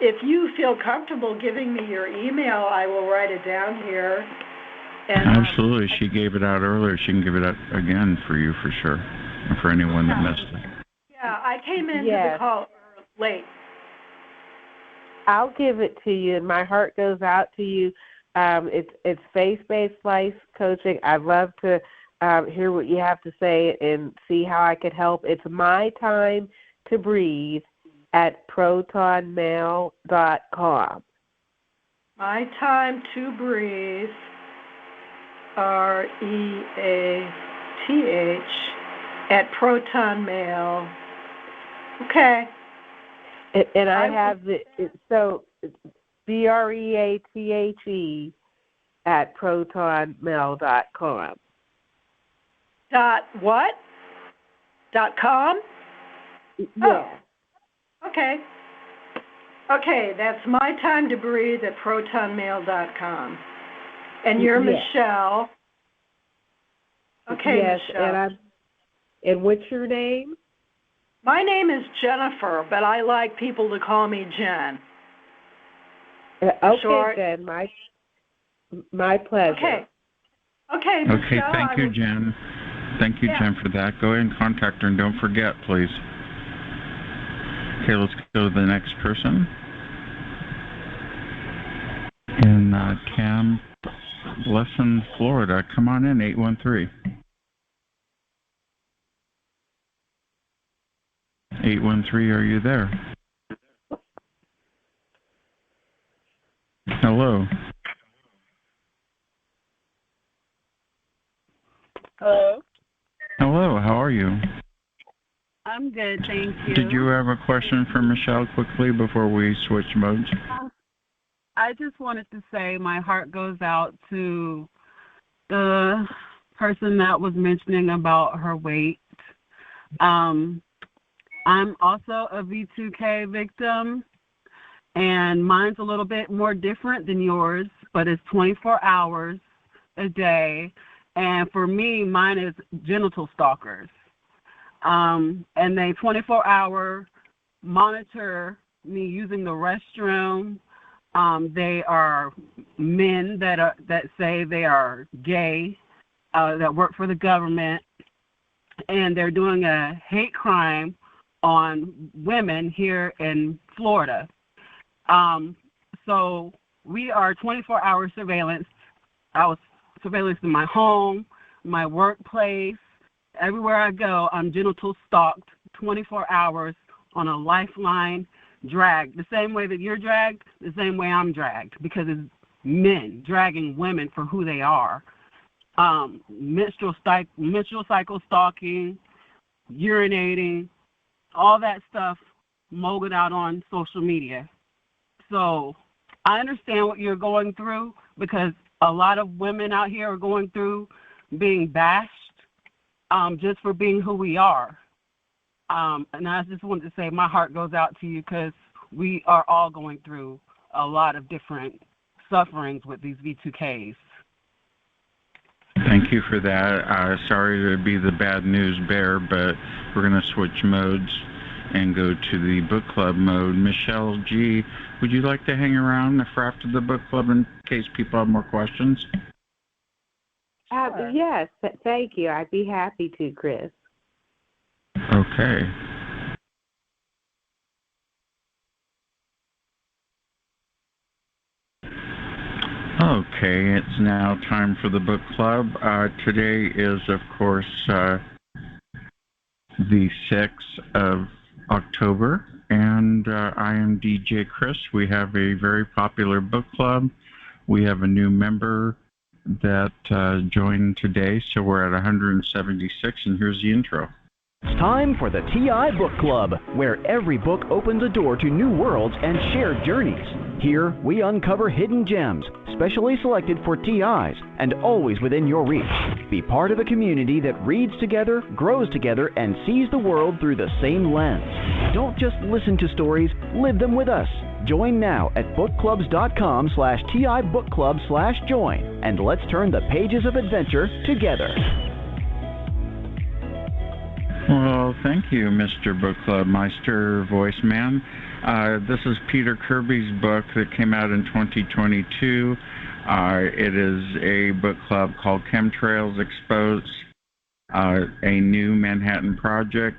If you feel comfortable giving me your email, I will write it down here. And, absolutely. She gave it out earlier. She can give it out again for you, for sure, and for anyone that missed it. Yeah, I came into the call late. I'll give it to you, and my heart goes out to you. It's faith-based life coaching. I'd love to hear what you have to say and see how I could help. It's My Time to Breathe at protonmail.com. My Time to Breathe, REATH, at protonmail. Okay. And I have so BREATHE at protonmail.com. What? .com? Yeah. Oh. Okay. Okay, that's My Time to Breathe at protonmail.com. And you're Michelle. Okay, yes, Michelle. And what's your name? My name is Jennifer, but I like people to call me Jen. Okay, Short. Jen. My pleasure. Okay. Okay, Michelle. Okay, thank you, Jen. Thank you, Jen, for that. Go ahead and contact her, and don't forget, please. Okay, let's go to the next person. In Camp Lesson, Florida. Come on in, 813. 813, are you there? Hello. Hello. Hello, how are you? I'm good, thank you. Did you have a question for Michelle quickly before we switch modes? I just wanted to say my heart goes out to the person that was mentioning about her weight. I'm also a V2K victim, and mine's a little bit more different than yours, but it's 24 hours a day. And for me, mine is genital stalkers. And they 24-hour monitor me using the restroom. They are men that say they are gay, that work for the government, and they're doing a hate crime on women here in Florida. So we are 24-hour surveillance. I was surveillance in my home, my workplace, everywhere I go. I'm genital stalked 24 hours on a lifeline drag. The same way that you're dragged, the same way I'm dragged, because it's men dragging women for who they are. Menstrual cycle stalking, urinating, all that stuff molded out on social media. So I understand what you're going through, because a lot of women out here are going through being bashed just for being who we are. And I just wanted to say my heart goes out to you, because we are all going through a lot of different sufferings with these V2Ks. Thank you for that. Sorry to be the bad news bear, but we're going to switch modes and go to the book club mode. Michelle G., would you like to hang around for after the book club in case people have more questions? Sure. Yes, thank you. I'd be happy to, Chris. Okay. Okay, it's now time for the book club. Today is, of course, the 6th of October, and I am DJ Chris. We have a very popular book club. We have a new member that joined today, so we're at 176, and here's the intro. It's time for the TI Book Club, where every book opens a door to new worlds and shared journeys. Here, we uncover hidden gems, specially selected for TIs, and always within your reach. Be part of a community that reads together, grows together, and sees the world through the same lens. Don't just listen to stories, live them with us. Join now at bookclubs.com/TIBookClub/join, and let's turn the pages of adventure together. Well, thank you, Mr. Book Club Meister Voice Man. This is Peter Kirby's book that came out in 2022. It is a book club called Chemtrails Exposed, a new Manhattan Project.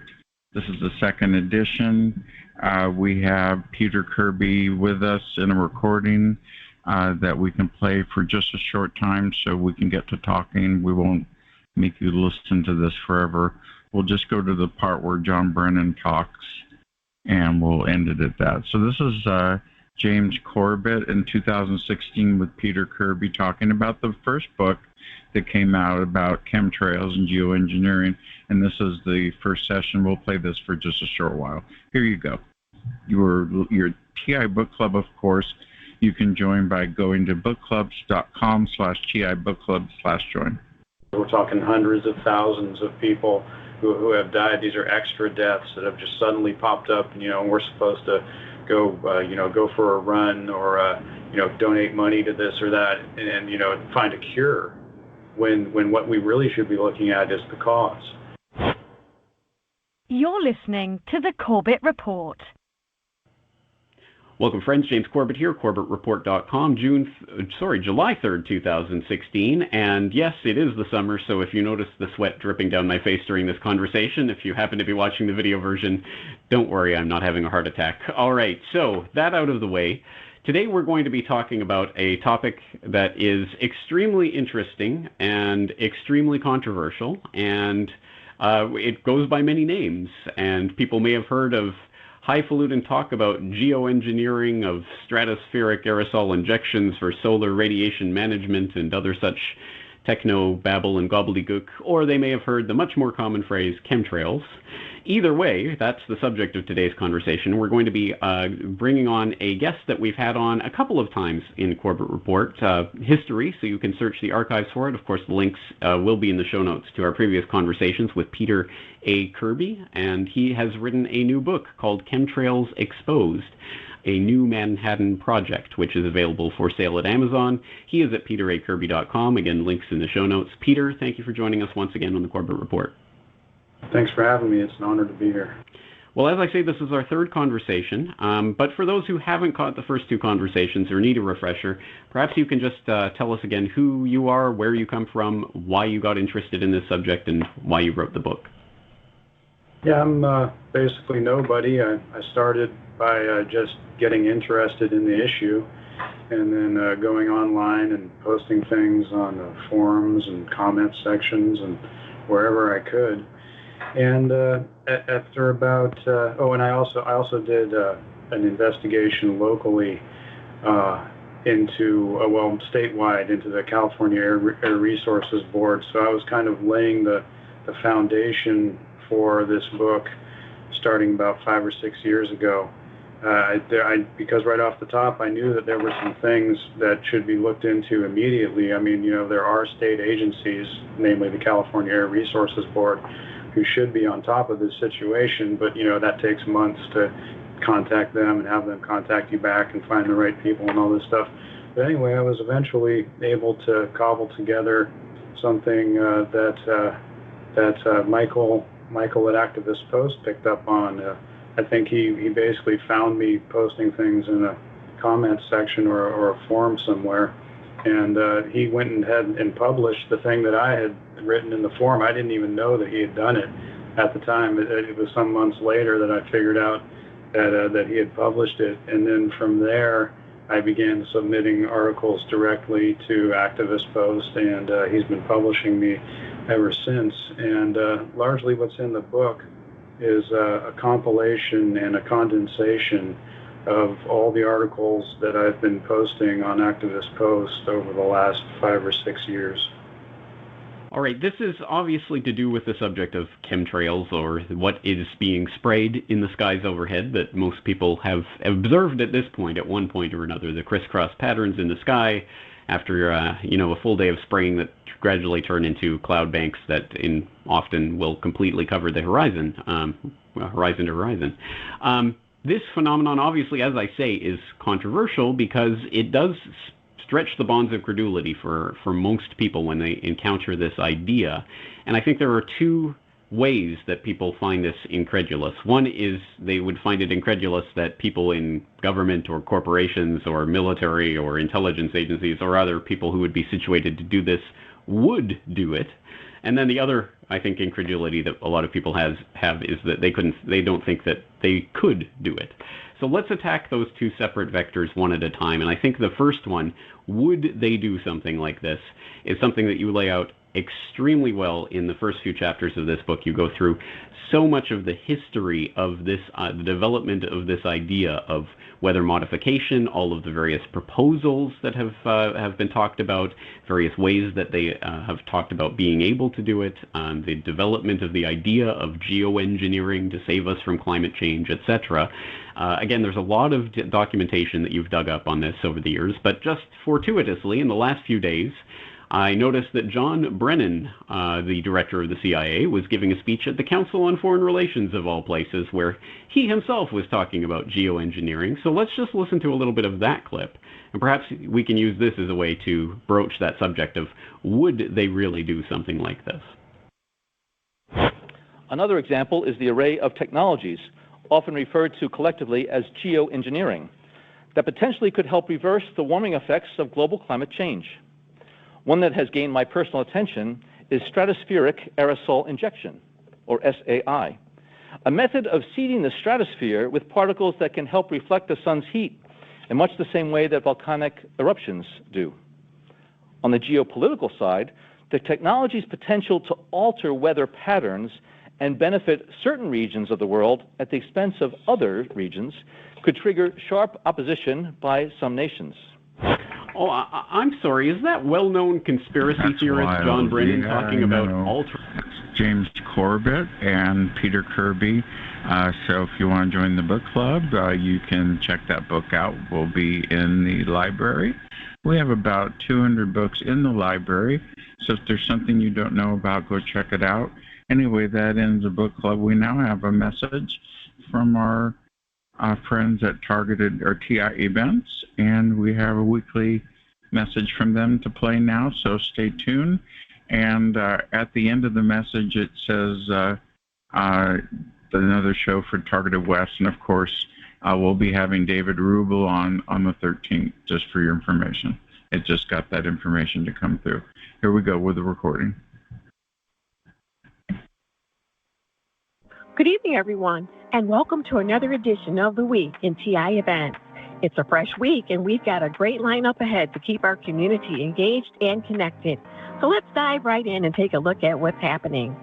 This is the second edition. We have Peter Kirby with us in a recording that we can play for just a short time so we can get to talking. We won't make you listen to this forever. We'll just go to the part where John Brennan talks, and we'll end it at that. So this is James Corbett in 2016 with Peter Kirby talking about the first book that came out about chemtrails and geoengineering, and this is the first session. We'll play this for just a short while. Here you go. Your TI Book Club, of course, you can join by going to bookclubs.com/TIBookClub/join. We're talking hundreds of thousands of people who have died. These are extra deaths that have just suddenly popped up, and we're supposed to go go for a run or donate money to this or that and find a cure when what we really should be looking at is the cause. You're listening to the Corbett Report. Welcome, friends. James Corbett here, CorbettReport.com, July 3rd, 2016. And yes, it is the summer, so if you notice the sweat dripping down my face during this conversation, if you happen to be watching the video version, don't worry, I'm not having a heart attack. All right, so that out of the way, today we're going to be talking about a topic that is extremely interesting and extremely controversial, and it goes by many names, and people may have heard of highfalutin talk about geoengineering of stratospheric aerosol injections for solar radiation management and other such techno babble and gobbledygook, or they may have heard the much more common phrase chemtrails. Either way, that's the subject of today's conversation. We're going to be bringing on a guest that we've had on a couple of times in Corbett Report, history, so you can search the archives for it. Of course, the links will be in the show notes to our previous conversations with Peter A. Kirby, and he has written a new book called Chemtrails Exposed, a new Manhattan project, which is available for sale at Amazon. He is at peteracirby.com. Again, links in the show notes. Peter, thank you for joining us once again on the Corbett Report. Thanks for having me. It's an honor to be here. Well, as I say, this is our third conversation, but for those who haven't caught the first two conversations or need a refresher, perhaps you can just tell us again who you are, where you come from, why you got interested in this subject, and why you wrote the book. Yeah, I'm basically nobody. I started by just getting interested in the issue and then going online and posting things on the forums and comment sections and wherever I could. And after about, and I also did an investigation locally statewide into the California Air Resources Board. So I was kind of laying the foundation for this book starting about 5 or 6 years ago. Because right off the top, I knew that there were some things that should be looked into immediately. I mean, there are state agencies, namely the California Air Resources Board, who should be on top of this situation, but that takes months to contact them and have them contact you back and find the right people and all this stuff. But anyway, I was eventually able to cobble together something that Michael at Activist Post picked up on. I think he basically found me posting things in a comment section or a forum somewhere, and he went ahead and published the thing that I had written in the forum. I didn't even know that he had done it at the time. It was some months later that I figured out that he had published it, and then from there I began submitting articles directly to Activist Post, and he's been publishing me ever since. And largely what's in the book is a compilation and a condensation of all the articles that I've been posting on Activist Post over the last 5 or 6 years. All right, this is obviously to do with the subject of chemtrails, or what is being sprayed in the skies overhead that most people have observed at this point, at one point or another, the crisscross patterns in the sky after a full day of spraying that gradually turn into cloud banks that often will completely cover the horizon, horizon to horizon. This phenomenon, obviously, as I say, is controversial because it does stretch the bonds of credulity for most people when they encounter this idea. And I think there are two ways that people find this incredulous. One is they would find it incredulous that people in government or corporations or military or intelligence agencies or other people who would be situated to do this would do it. And then the other, I think, incredulity that a lot of people have is that they don't think that they could do it. So let's attack those two separate vectors one at a time. And I think the first one, would they do something like this, is something that you lay out extremely well in the first few chapters of this book. You go through so much of the history of this, the development of this idea of weather modification, all of the various proposals that have been talked about, various ways that they have talked about being able to do it, the development of the idea of geoengineering to save us from climate change, etc. Again, there's a lot of documentation that you've dug up on this over the years, but just fortuitously, in the last few days, I noticed that John Brennan, the director of the CIA, was giving a speech at the Council on Foreign Relations, of all places, where he himself was talking about geoengineering. So let's just listen to a little bit of that clip, and perhaps we can use this as a way to broach that subject of, would they really do something like this? Another example is the array of technologies, often referred to collectively as geoengineering, that potentially could help reverse the warming effects of global climate change. One that has gained my personal attention is stratospheric aerosol injection, or SAI, a method of seeding the stratosphere with particles that can help reflect the sun's heat in much the same way that volcanic eruptions do. On the geopolitical side, the technology's potential to alter weather patterns and benefit certain regions of the world at the expense of other regions could trigger sharp opposition by some nations. Oh, I'm sorry. Is that well-known conspiracy theorist wild. John Brennan talking about James Corbett and Peter Kirby. So if you want to join the book club, you can check that book out. We'll be in the library. We have about 200 books in the library. So if there's something you don't know about, go check it out. Anyway, that ends the book club. We now have a message from our friends at Targeted or TI Events, and we have a weekly message from them to play now, so stay tuned. And at the end of the message, it says another show for Targeted West, and of course, we'll be having David Rubel on the 13th, just for your information. It just got that information to come through. Here we go with the recording. Good evening, everyone, and welcome to another edition of The Week in TI Events. It's a fresh week, and we've got a great lineup ahead to keep our community engaged and connected. So let's dive right in and take a look at what's happening.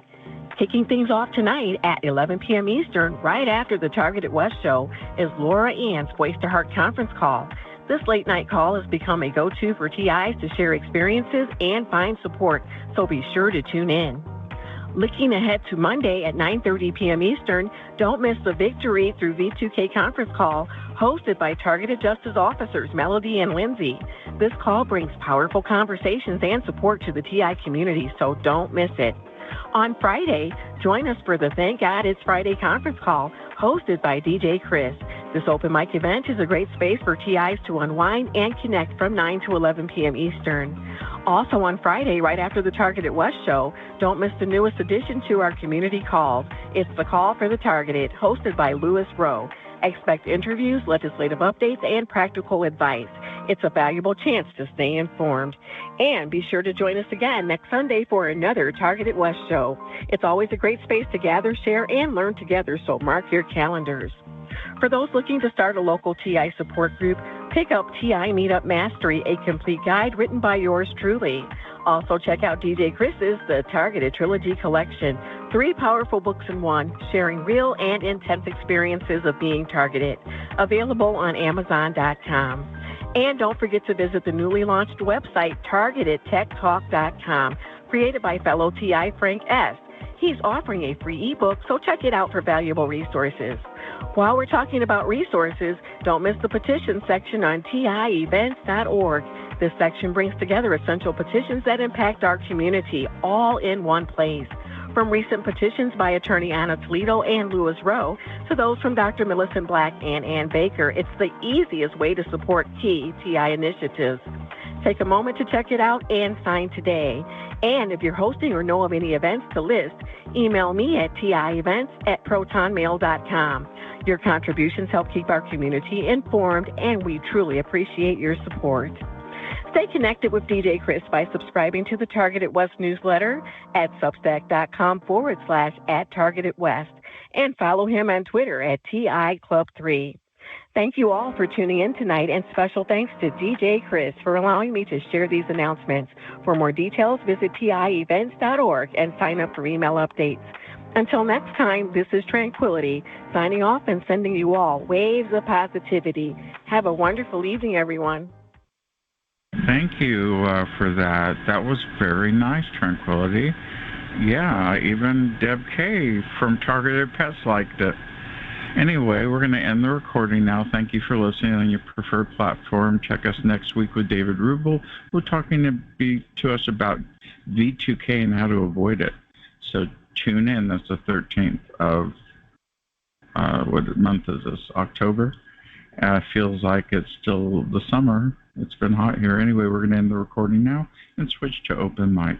Kicking things off tonight at 11 p.m. Eastern, right after the Targeted West show, is Laura Ann's Voice to Heart conference call. This late-night call has become a go-to for TIs to share experiences and find support, so be sure to tune in. Looking ahead to Monday at 9:30 p.m. Eastern, don't miss the Victory Through V2K conference call hosted by Targeted Justice Officers Melody and Lindsay. This call brings powerful conversations and support to the TI community, so don't miss it. On Friday, join us for the Thank God It's Friday conference call hosted by DJ Chris. This open mic event is a great space for TIs to unwind and connect from 9 to 11 p.m. Eastern. Also on Friday, right after the Targeted West show, don't miss the newest addition to our community calls. It's the Call for the Targeted, hosted by Lewis Rowe. Expect interviews, legislative updates, and practical advice. It's a valuable chance to stay informed. And be sure to join us again next Sunday for another Targeted West show. It's always a great space to gather, share, and learn together, so mark your calendars. For those looking to start a local TI support group, pick up TI Meetup Mastery, a complete guide written by yours truly. Also, check out DJ Chris's The Targeted Trilogy Collection, 3 powerful books in one, sharing real and intense experiences of being targeted. Available on Amazon.com. And don't forget to visit the newly launched website, TargetedTechTalk.com, created by fellow TI Frank S. He's offering a free ebook, so check it out for valuable resources. While we're talking about resources, don't miss the petition section on TIEvents.org. This section brings together essential petitions that impact our community, all in one place. From recent petitions by Attorney Anna Toledo and Lewis Rowe to those from Dr. Millicent Black and Ann Baker, it's the easiest way to support key TI initiatives. Take a moment to check it out and sign today. And if you're hosting or know of any events to list, email me at tievents@protonmail.com. Your contributions help keep our community informed, and we truly appreciate your support. Stay connected with DJ Chris by subscribing to the Targeted West newsletter at substack.com/@TargetedWest and follow him on Twitter at TI Club 3. Thank you all for tuning in tonight, and special thanks to DJ Chris for allowing me to share these announcements. For more details, visit tievents.org and sign up for email updates. Until next time, this is Tranquility, signing off and sending you all waves of positivity. Have a wonderful evening, everyone. Thank you for that. That was very nice, Tranquility. Yeah, even Deb K from Targeted Pets liked it. Anyway, we're going to end the recording now. Thank you for listening on your preferred platform. Check us next week with David Rubel. We're talking to us about V2K and how to avoid it. So tune in. That's the 13th of, what month is this? October? Feels like it's still the summer. It's been hot here. Anyway, we're going to end the recording now and switch to open mic.